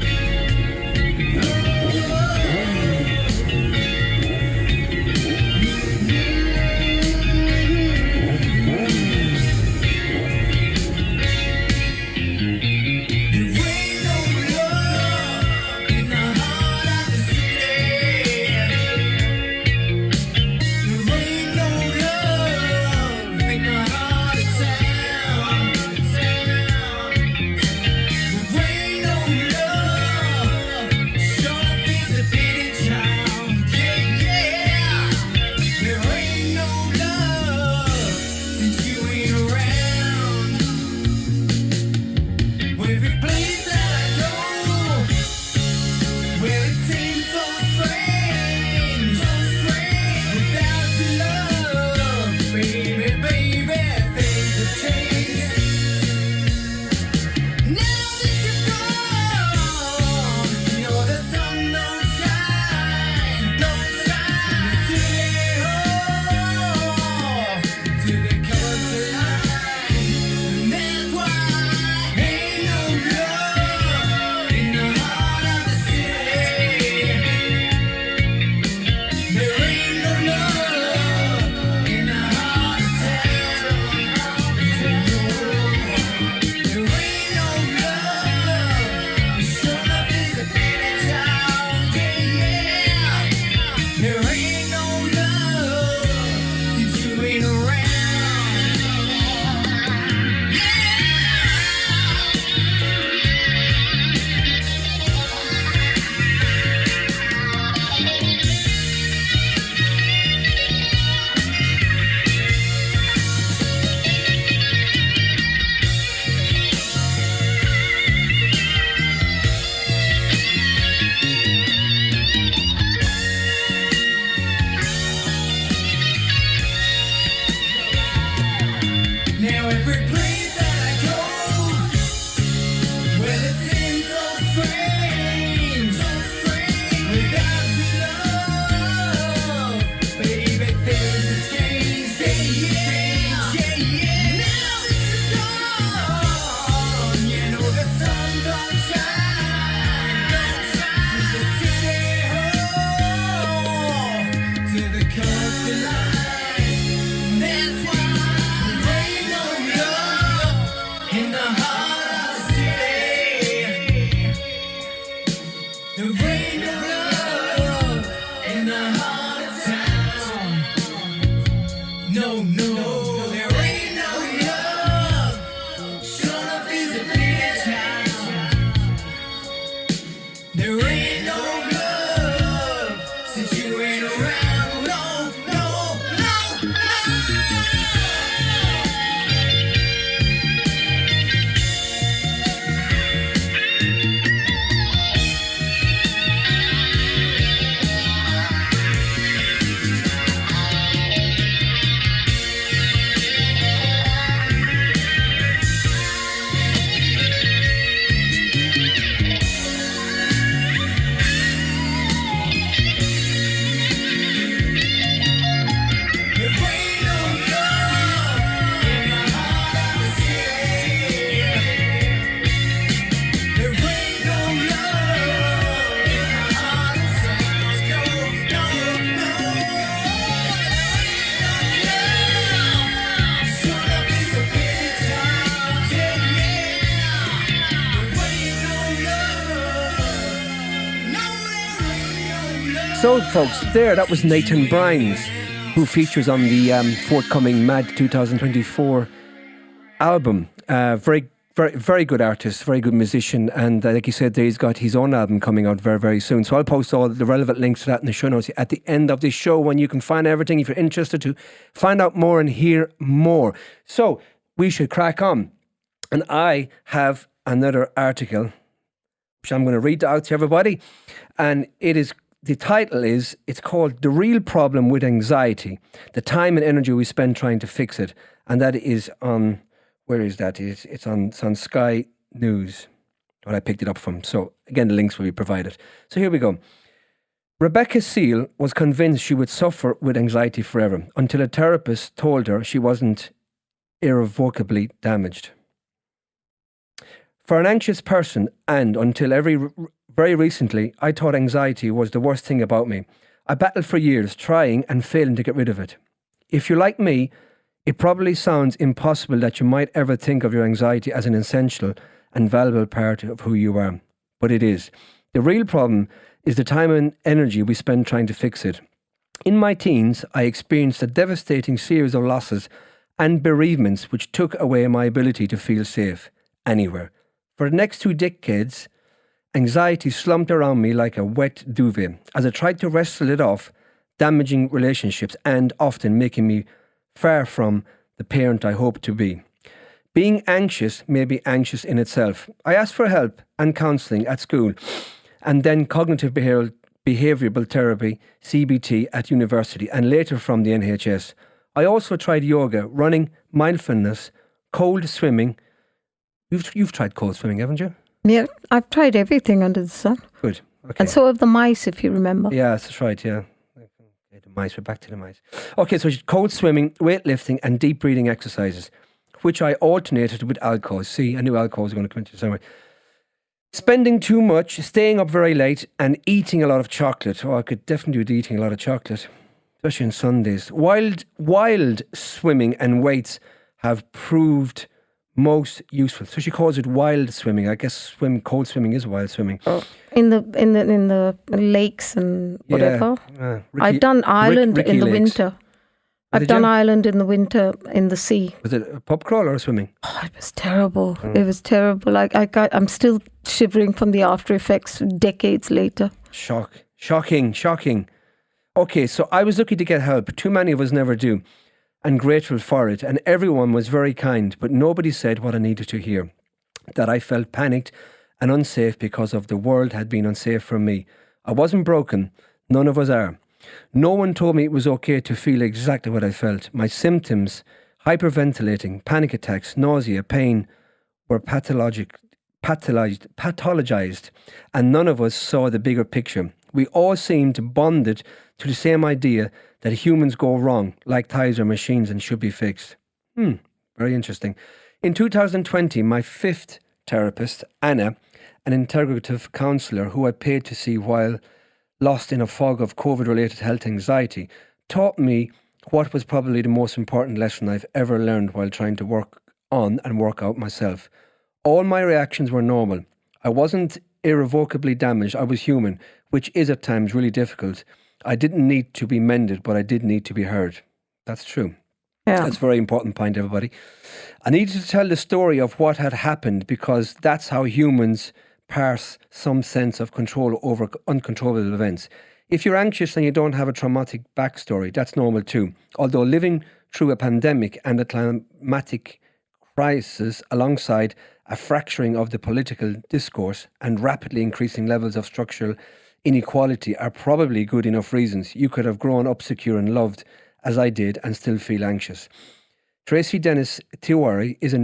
So, folks, that was Nathan Bryans, who features on the forthcoming Mad 2024 album. Very good artist, very good musician, and like he said, he's got his own album coming out very, very soon. So I'll post all the relevant links to that in the show notes at the end of this show, when you can find everything if you're interested to find out more and hear more. So we should crack on. And I have another article, which I'm going to read out to everybody. And the title is, it's called The Real Problem with Anxiety, the Time and Energy We Spend Trying to Fix It. And that is on... Where is that? It's on Sky News, where I picked it up from. So, again, the links will be provided. So here we go. Rebecca Seal was convinced she would suffer with anxiety forever until a therapist told her she wasn't irrevocably damaged. For an anxious person, and until very recently, I thought anxiety was the worst thing about me. I battled for years, trying and failing to get rid of it. If you're like me, it probably sounds impossible that you might ever think of your anxiety as an essential and valuable part of who you are. But it is. The real problem is the time and energy we spend trying to fix it. In my teens, I experienced a devastating series of losses and bereavements which took away my ability to feel safe anywhere. For the next 2 decades, anxiety slumped around me like a wet duvet as I tried to wrestle it off, damaging relationships and often making me far from the parent I hope to be. Being anxious may be anxious in itself. I asked for help and counselling at school, and then cognitive behavioural therapy, CBT, at university, and later from the NHS. I also tried yoga, running, mindfulness, cold swimming. You've tried cold swimming, haven't you? Yeah, I've tried everything under the sun. Good. Okay. And so have the mice, if you remember. Yeah, that's right, yeah. Mice, we're back to the mice. Okay, so cold swimming, weightlifting, and deep breathing exercises, which I alternated with alcohol. See, I knew alcohol was going to come into somewhere. Spending too much, staying up very late, and eating a lot of chocolate. Oh, I could definitely do eating a lot of chocolate, especially on Sundays. Wild swimming and weights have proved most useful. So she calls it wild swimming. I guess cold swimming is wild swimming. Oh, in the lakes and whatever. Yeah. I've done Ireland in the lakes. winter. I've done Ireland in the winter in the sea. Was it a pub crawl or swimming? Oh, it was terrible. It was terrible. I'm still shivering from the after effects decades later. Shocking. Okay, so I was lucky to get help. Too many of us never do. And grateful for it. And everyone was very kind, but nobody said what I needed to hear. That I felt panicked and unsafe because of the world had been unsafe for me. I wasn't broken. None of us are. No one told me it was okay to feel exactly what I felt. My symptoms, hyperventilating, panic attacks, nausea, pain, were pathologized, and none of us saw the bigger picture. We all seemed bonded to the same idea that humans go wrong, like ties or machines, and should be fixed. Very interesting. In 2020, my 5th therapist, Anna, an integrative counsellor who I paid to see while lost in a fog of COVID-related health anxiety, taught me what was probably the most important lesson I've ever learned while trying to work on and work out myself. All my reactions were normal. I wasn't irrevocably damaged. I was human, which is at times really difficult. I didn't need to be mended, but I did need to be heard. That's true. Yeah. That's a very important point, everybody. I needed to tell the story of what had happened because that's how humans parse some sense of control over uncontrollable events. If you're anxious and you don't have a traumatic backstory, that's normal too. Although living through a pandemic and a climatic crisis alongside a fracturing of the political discourse and rapidly increasing levels of structural inequality are probably good enough reasons you could have grown up secure and loved as I did and still feel anxious. Tracy Dennis Tiwari is a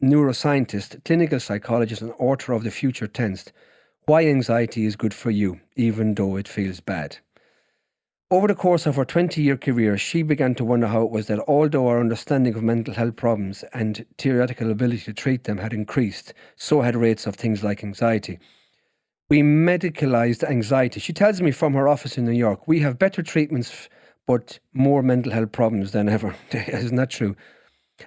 neuroscientist, clinical psychologist and author of The Future Tense, Why Anxiety is Good for You, Even Though It Feels Bad. Over the course of her 20-year career, she began to wonder how it was that although our understanding of mental health problems and theoretical ability to treat them had increased, so had rates of things like anxiety. We medicalized anxiety. She tells me from her office in New York, we have better treatments but more mental health problems than ever. Isn't that true?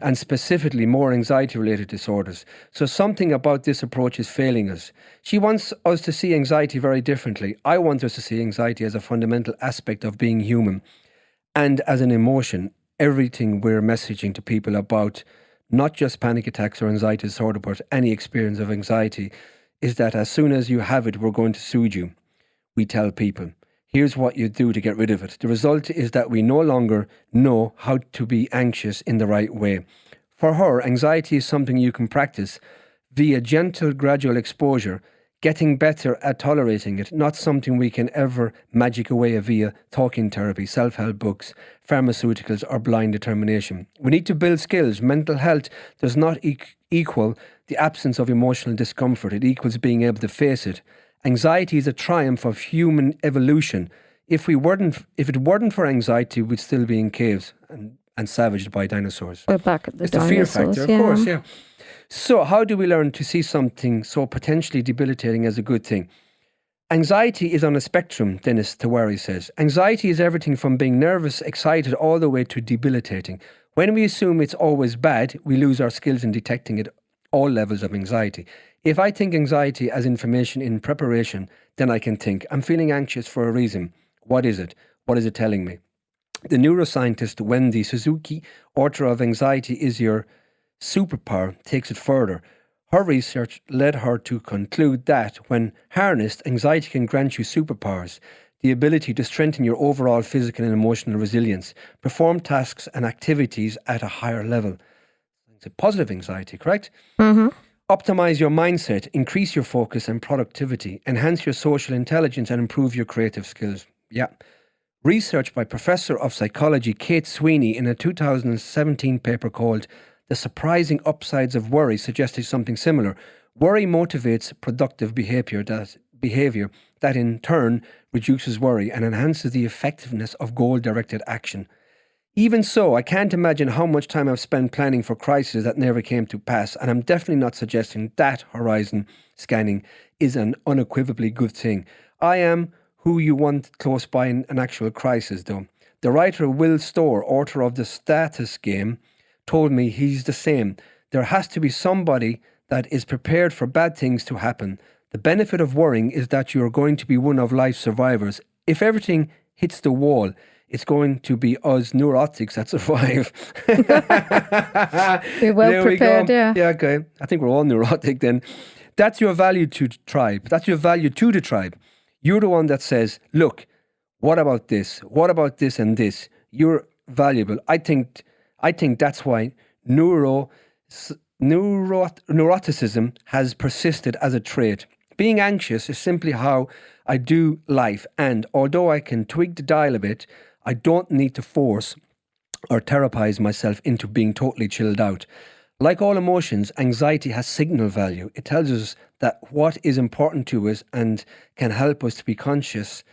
and specifically more anxiety-related disorders. So something about this approach is failing us. She wants us to see anxiety very differently. I want us to see anxiety as a fundamental aspect of being human and as an emotion. Everything we're messaging to people about, not just panic attacks or anxiety disorder, but any experience of anxiety, is that as soon as you have it, we're going to soothe you. We tell people, here's what you do to get rid of it. The result is that we no longer know how to be anxious in the right way. For her, anxiety is something you can practice via gentle, gradual exposure, getting better at tolerating it, not something we can ever magic away via talking therapy, self-help books, pharmaceuticals, or blind determination. We need to build skills. Mental health does not equal the absence of emotional discomfort. It equals being able to face it. Anxiety is a triumph of human evolution. If it weren't for anxiety, we'd still be in caves and savaged by dinosaurs. We're back at the it's dinosaurs. The fear factor, of course, yeah. So how do we learn to see something so potentially debilitating as a good thing? Anxiety is on a spectrum, Dennis Tawari says. Anxiety is everything from being nervous, excited, all the way to debilitating. When we assume it's always bad, we lose our skills in detecting it, all levels of anxiety. If I think anxiety as information in preparation, then I can think, I'm feeling anxious for a reason. What is it? What is it telling me? The neuroscientist Wendy Suzuki, author of Anxiety is Your Superpower, takes it further. Her research led her to conclude that when harnessed, anxiety can grant you superpowers, the ability to strengthen your overall physical and emotional resilience, perform tasks and activities at a higher level. It's a positive anxiety, correct? Mm-hmm. Optimize your mindset, increase your focus and productivity, enhance your social intelligence and improve your creative skills. Yeah. Research by Professor of Psychology Kate Sweeney in a 2017 paper called The Surprising Upsides of Worry suggested something similar. Worry motivates productive behavior that in turn reduces worry and enhances the effectiveness of goal-directed action. Even so, I can't imagine how much time I've spent planning for crises that never came to pass, and I'm definitely not suggesting that horizon scanning is an unequivocally good thing. I am who you want close by in an actual crisis, though. The writer Will Storr, author of The Status Game, told me he's the same. There has to be somebody that is prepared for bad things to happen. The benefit of worrying is that you're going to be one of life's survivors. If everything hits the wall, it's going to be us neurotics that survive. You're well there prepared, we go. yeah. Yeah, okay. I think we're all neurotic then. That's your value to the tribe. That's your value to the tribe. You're the one that says, look, what about this? What about this and this? You're valuable. I think that's why neuroticism has persisted as a trait. Being anxious is simply how I do life, and although I can tweak the dial a bit, I don't need to force or therapize myself into being totally chilled out. Like all emotions, anxiety has signal value. It tells us that what is important to us and can help us to be conscious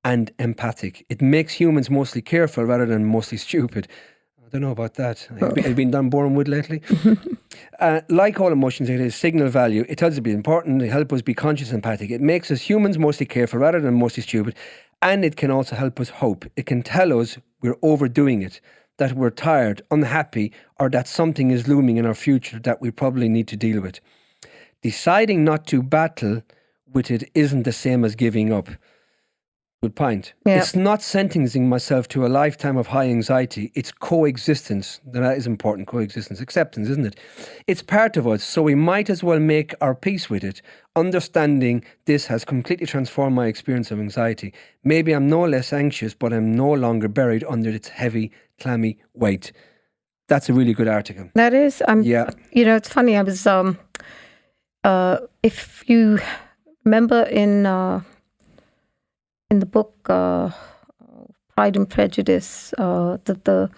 and empathic. It makes humans mostly careful rather than mostly stupid. I don't know about that. Have you been done boring with lately? Like all emotions, it is signal value. It tells us to be important, it helps us be conscious and empathic. It makes us humans mostly careful rather than mostly stupid. And it can also help us hope. It can tell us we're overdoing it, that we're tired, unhappy, or that something is looming in our future that we probably need to deal with. Deciding not to battle with it isn't the same as giving up. Good point. Yeah. It's not sentencing myself to a lifetime of high anxiety. It's coexistence. That is important. Coexistence. Acceptance, isn't it? It's part of us, so we might as well make our peace with it. Understanding this has completely transformed my experience of anxiety. Maybe I'm no less anxious, but I'm no longer buried under its heavy, clammy weight. That's a really good article. That is. Yeah. You know, it's funny. I was, if you remember in the book Pride and Prejudice, the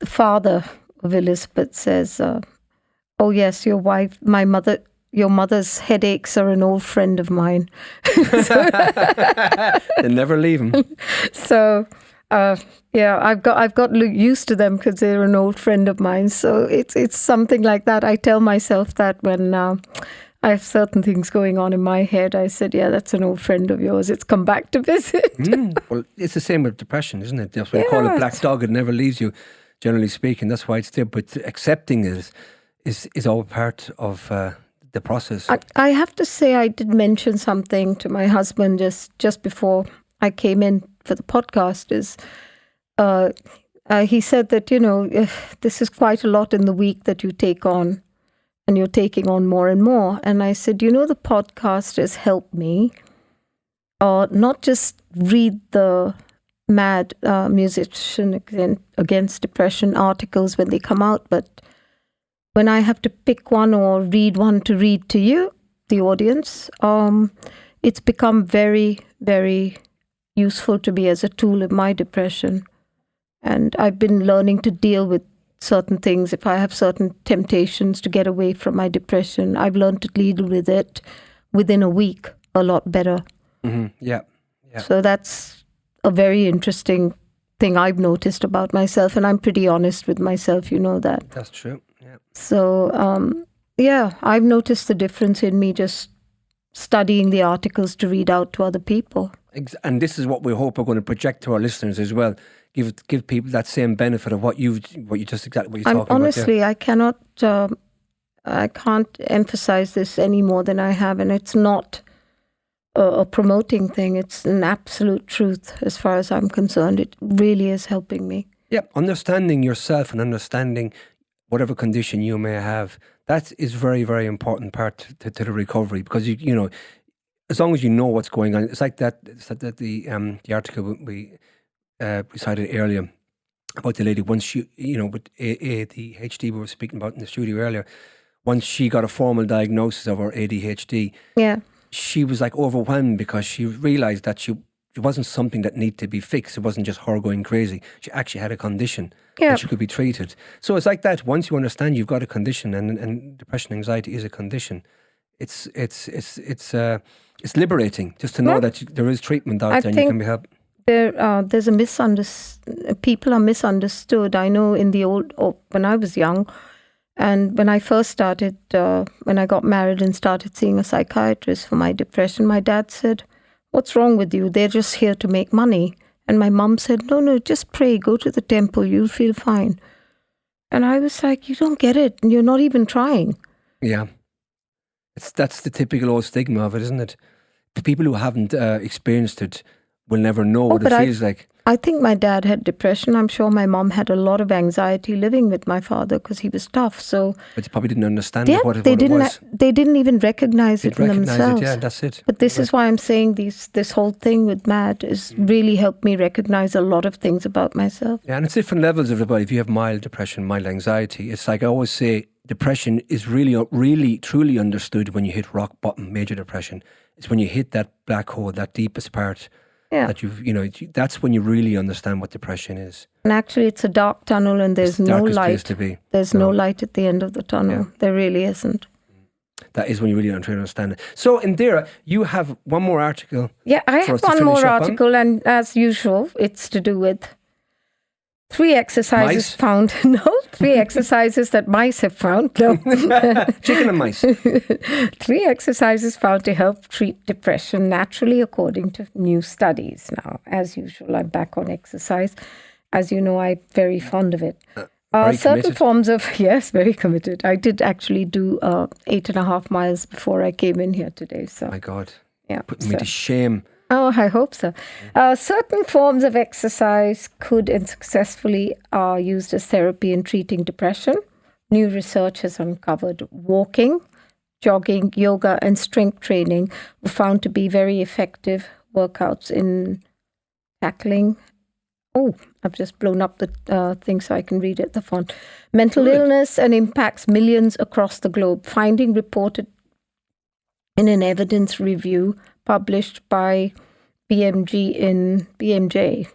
father of Elizabeth says, "Oh yes, your mother's headaches are an old friend of mine." They never leave him. So, yeah, I've got used to them because they're an old friend of mine. So it's something like that. I tell myself that when I have certain things going on in my head. I said, yeah, that's an old friend of yours. It's come back to visit. Well, it's the same with depression, isn't it? That's what they call it black dog. It never leaves you. generally speaking. That's why it's there. But accepting it is all part of the process. I have to say, I did mention something to my husband just before I came in for the podcast. He said that, this is quite a lot in the week that you take on, and you're taking on more and more. And I said, the podcast has helped me not just read the Mad Musician Against Depression articles when they come out, but when I have to pick one or read one to read to you, the audience, it's become very, very useful to me as a tool in my depression. And I've been learning to deal with certain things. If I have certain temptations to get away from my depression, I've learned to deal with it within a week a lot better. Mm-hmm. Yeah. So that's a very interesting thing I've noticed about myself. And I'm pretty honest with myself, you know that. That's true. Yeah. So, I've noticed the difference in me just studying the articles to read out to other people. And this is what we hope we're going to project to our listeners as well. Give people that same benefit of what you just exactly what you're talking honestly, about. Honestly, I can't emphasize this any more than I have, and it's not a promoting thing. It's an absolute truth as far as I'm concerned. It really is helping me. Yeah, understanding yourself and understanding whatever condition you may have, that is very, very important part to the recovery, because you know, as long as you know what's going on, it's like that. It's that the article we cited earlier about the lady, once she, with ADHD we were speaking about in the studio earlier, once she got a formal diagnosis of her ADHD, she was like overwhelmed because she realised that it wasn't something that needed to be fixed. It wasn't just her going crazy. She actually had a condition that she could be treated. So it's like that. Once you understand you've got a condition, and depression, anxiety is a condition, it's liberating just to know that there is treatment out there and you can be helped. There's people are misunderstood. I know when I was young, and when I first started, when I got married and started seeing a psychiatrist for my depression, my dad said, "What's wrong with you? They're just here to make money." And my mum said, No, just pray, go to the temple, you'll feel fine. And I was like, you don't get it, and you're not even trying. Yeah. That's the typical old stigma of it, isn't it? The people who haven't experienced it will never know what it feels like. I think my dad had depression. I'm sure my mom had a lot of anxiety living with my father because he was tough. So, but they probably didn't understand what it was. They didn't even recognize it in themselves. Yeah, that's it. But this is why I'm saying this whole thing with MAD has really helped me recognize a lot of things about myself. Yeah, and it's different levels of everybody. If you have mild depression, mild anxiety, it's like I always say, depression is really, truly understood when you hit rock bottom, major depression. It's when you hit that black hole, that deepest part. Yeah. That that's when you really understand what depression is. And actually, it's a dark tunnel, and there's no light. Place to be. There's no light at the end of the tunnel. Yeah. There really isn't. That is when you really understand it. So, Indiraa, you have one more article. Yeah, I have one more article, and as usual, it's to do with 3 exercises found. No, 3 exercises that mice have found. No. Chicken and mice. 3 exercises found to help treat depression naturally according to new studies. Now, as usual, I'm back on exercise. As you know, I'm very fond of it. Certain forms of, yes, very committed. I did actually do 8.5 miles before I came in here today. So, my God. Yeah. Putting me to shame. Oh, I hope so. Certain forms of exercise could and successfully are used as therapy in treating depression. New research has uncovered walking, jogging, yoga, and strength training were found to be very effective workouts in tackling. Oh, I've just blown up the thing so I can read it, the font. Mental illness and impacts millions across the globe. Finding reported in an evidence review published by BMJ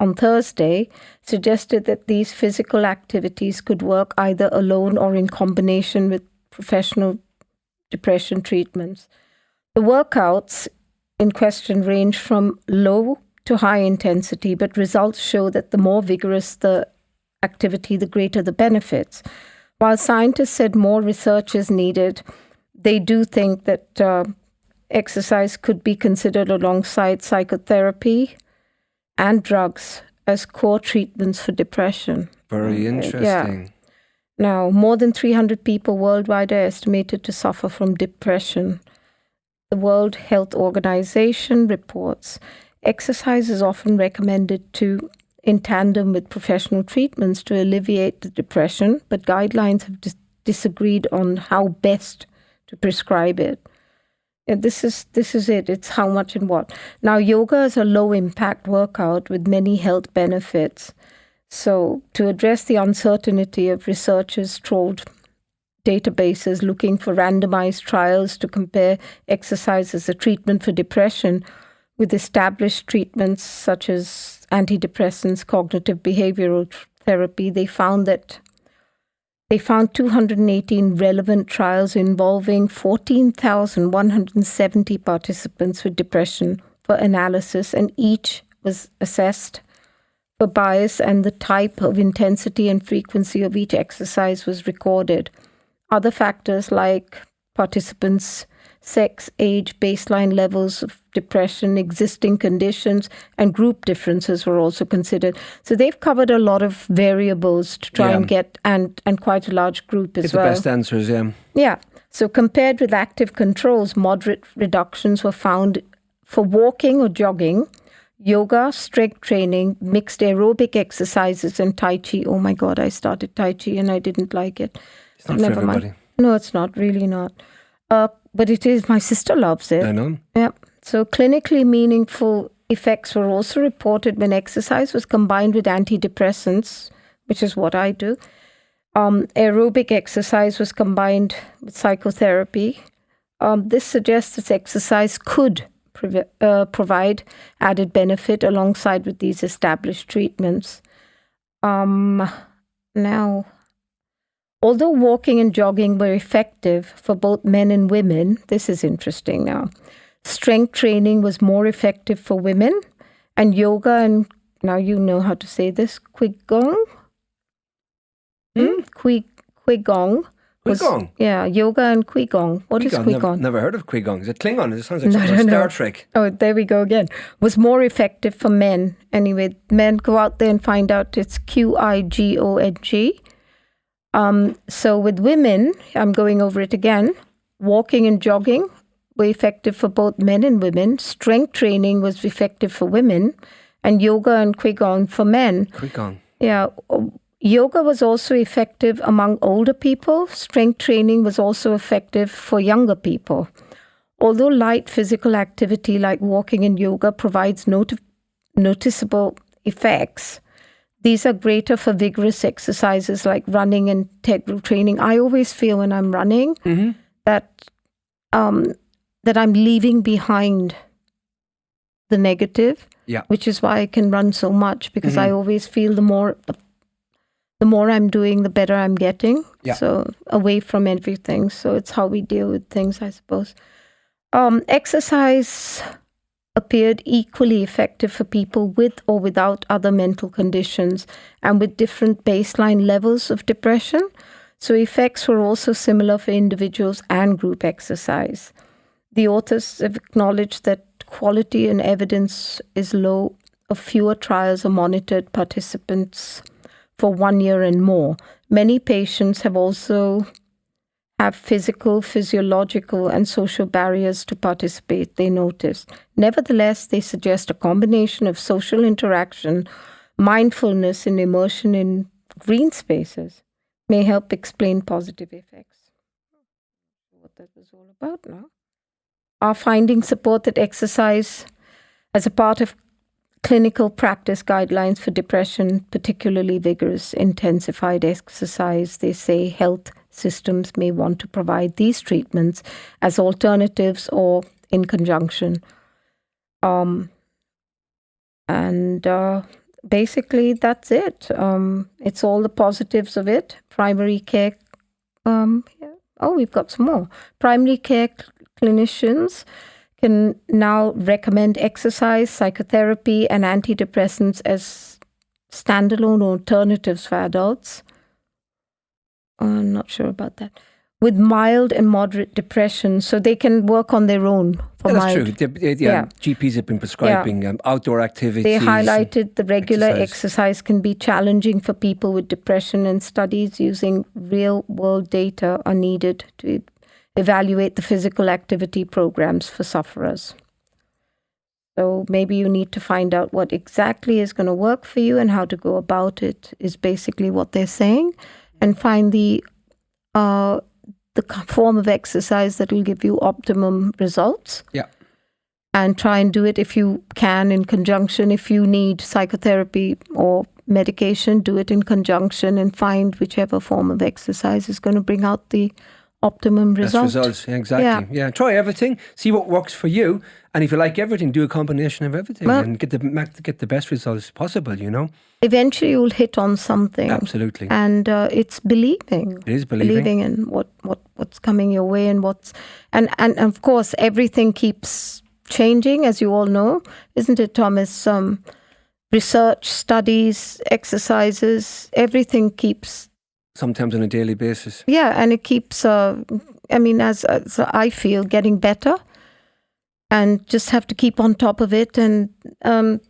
on Thursday suggested that these physical activities could work either alone or in combination with professional depression treatments. The workouts in question range from low to high intensity, but results show that the more vigorous the activity, the greater the benefits. While scientists said more research is needed, they do think that exercise could be considered alongside psychotherapy and drugs as core treatments for depression. Very interesting. Now, more than 300 people worldwide are estimated to suffer from depression. The World Health Organization reports exercise is often recommended in tandem with professional treatments to alleviate the depression, but guidelines have disagreed on how best to prescribe it. And this is it. It's how much and what. Now, yoga is a low-impact workout with many health benefits. So to address the uncertainty of researchers trawled databases looking for randomized trials to compare exercise as a treatment for depression with established treatments such as antidepressants, cognitive behavioral therapy, they found 218 relevant trials involving 14,170 participants with depression for analysis, and each was assessed for bias, and the type of intensity and frequency of each exercise was recorded. Other factors like participants' sex, age, baseline levels of depression, existing conditions, and group differences were also considered. So they've covered a lot of variables to try and get, and quite a large group as well. It's the best answers, yeah. Yeah. So compared with active controls, moderate reductions were found for walking or jogging, yoga, strength training, mixed aerobic exercises, and Tai Chi. Oh my God, I started Tai Chi and I didn't like it. It's not for everybody. No, it's not, really not. But it is, my sister loves it. I know. Yeah. So clinically meaningful effects were also reported when exercise was combined with antidepressants, which is what I do. Aerobic exercise was combined with psychotherapy. This suggests that exercise could provide added benefit alongside with these established treatments. Now, although walking and jogging were effective for both men and women, this is interesting now, strength training was more effective for women, and yoga and, now you know how to say this, Qigong? Qigong. Qigong? Yeah, yoga and Qigong. What is Qigong? Never heard of Qigong. Is it Klingon? It sounds like something from Star Trek. Oh, there we go again. Was more effective for men. Anyway, men, go out there and find out. It's Qigong. So with women, I'm going over it again, walking and jogging were effective for both men and women. Strength training was effective for women, and yoga and Qigong for men. Qigong. Yeah. Yoga was also effective among older people. Strength training was also effective for younger people. Although light physical activity like walking and yoga provides noticeable effects, these are greater for vigorous exercises like running and integral training. I always feel when I'm running that I'm leaving behind the negative, which is why I can run so much, because I always feel the more I'm doing, the better I'm getting. Yeah. So away from everything. So it's how we deal with things, I suppose. Exercise appeared equally effective for people with or without other mental conditions and with different baseline levels of depression. So effects were also similar for individuals and group exercise. The authors have acknowledged that quality and evidence is low, of fewer trials are monitored participants for 1 year and more. Many patients have physical, physiological, and social barriers to participate, they noticed. Nevertheless, they suggest a combination of social interaction, mindfulness, and immersion in green spaces may help explain positive effects. What that was all about now. Our findings support that exercise as a part of clinical practice guidelines for depression, particularly vigorous, intensified exercise. They say health systems may want to provide these treatments as alternatives or in conjunction. Basically, that's it. It's all the positives of it. Primary care. We've got some more. Primary care clinicians can now recommend exercise, psychotherapy, and antidepressants as standalone alternatives for adults. I'm not sure about that. with mild and moderate depression, so they can work on their own for That's mild. true. GPs have been prescribing outdoor activities. They highlighted the regular exercise can be challenging for people with depression, and studies using real-world data are needed to evaluate the physical activity programs for sufferers. So maybe you need to find out what exactly is going to work for you and how to go about it, is basically what they're saying, and find the form of exercise that will give you optimum results. Yeah. And try and do it if you can in conjunction. If you need psychotherapy or medication, do it in conjunction and find whichever form of exercise is going to bring out the optimum result. Best results, exactly. Yeah, try everything, see what works for you, and if you like everything, do a combination of everything and get the best results possible, you know. Eventually you'll hit on something. Absolutely. And it's believing. It is believing in what's coming your way, and and of course everything keeps changing, as you all know, isn't it, Thomas? Research, studies, exercises, everything keeps... Sometimes on a daily basis. Yeah, and it keeps, as I feel, getting better, and just have to keep on top of it. And I'm,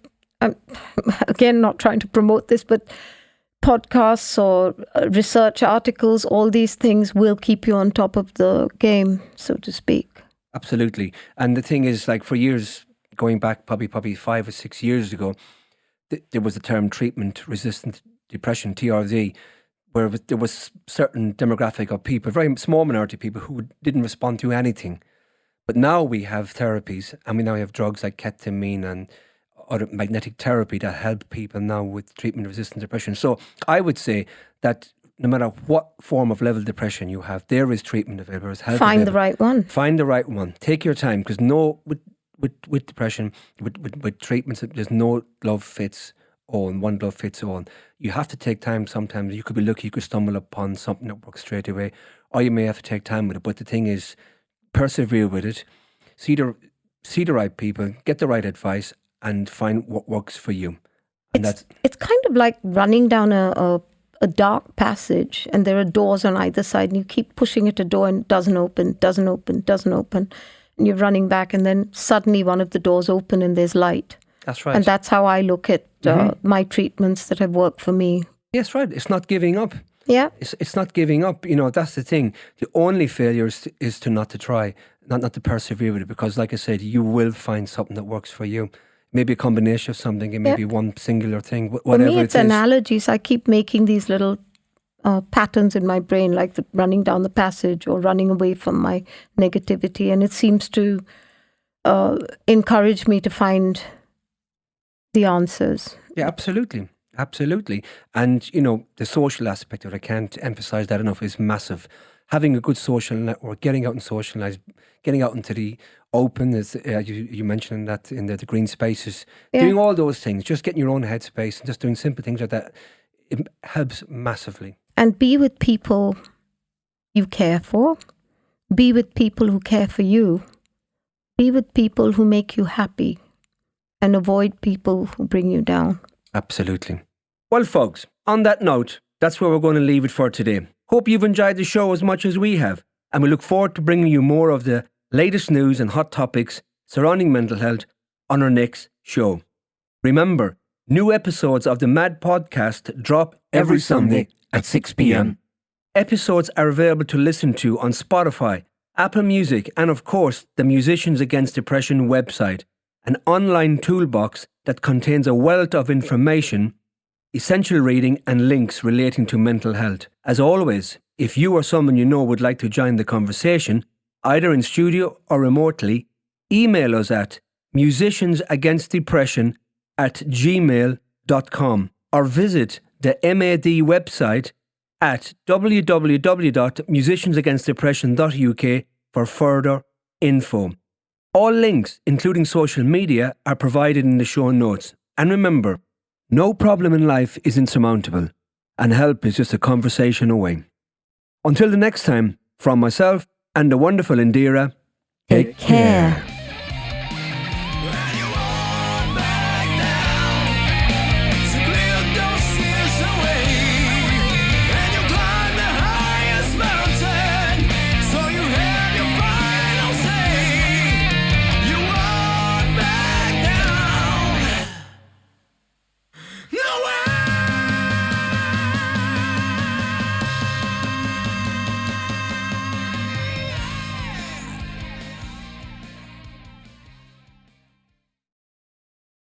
again, not trying to promote this, but podcasts or research articles, all these things will keep you on top of the game, so to speak. Absolutely. And the thing is, like, for years, going back probably 5 or 6 years ago, there was the term treatment-resistant depression, TRD, where there was certain demographic of people, very small minority of people, who didn't respond to anything. But now we have therapies, and we now have drugs like ketamine and other magnetic therapy that help people now with treatment-resistant depression. So I would say that no matter what form of level depression you have, there is treatment available. There is help available. Find the right one. Find the right one. Take your time, because with depression, with treatments, there's no glove fits all, and one glove fits all. You have to take time sometimes. You could be lucky, you could stumble upon something that works straight away, or you may have to take time with it. But the thing is, persevere with it, see the right people, get the right advice, and find what works for you. And it's kind of like running down a dark passage, and there are doors on either side, and you keep pushing at a door and it doesn't open, and you're running back, and then suddenly one of the doors open and there's light. That's right. And that's how I look at my treatments that have worked for me. Yes, right. It's not giving up. Yeah. It's not giving up. You know, that's the thing. The only failure is to not to try, not to persevere with it, because like I said, you will find something that works for you. Maybe a combination of something, and maybe one singular thing, whatever for me, it's it is. Analogies. I keep making these little patterns in my brain, like running down the passage or running away from my negativity. And it seems to encourage me to find the answers. Yeah, absolutely. Absolutely. And, you know, the social aspect of it, I can't emphasize that enough, is massive. Having a good social network, getting out and socialize, getting out into the open, as you mentioned that in the green spaces, doing all those things, just getting your own headspace and just doing simple things like that, it helps massively. And be with people you care for. Be with people who care for you. Be with people who make you happy. And avoid people who bring you down. Absolutely. Well, folks, on that note, that's where we're going to leave it for today. Hope you've enjoyed the show as much as we have, and we look forward to bringing you more of the latest news and hot topics surrounding mental health on our next show. Remember, new episodes of the Mad Podcast drop every Sunday at 6 p.m. Episodes are available to listen to on Spotify, Apple Music, and of course, the Musicians Against Depression website, an online toolbox that contains a wealth of information, essential reading, and links relating to mental health. As always, if you or someone you know would like to join the conversation, either in studio or remotely, email us at musiciansagainstdepression@gmail.com or visit the MAD website at www.musiciansagainstdepression.uk for further info. All links, including social media, are provided in the show notes. And remember, no problem in life is insurmountable, and help is just a conversation away. Until the next time, from myself and the wonderful Indiraa, take care.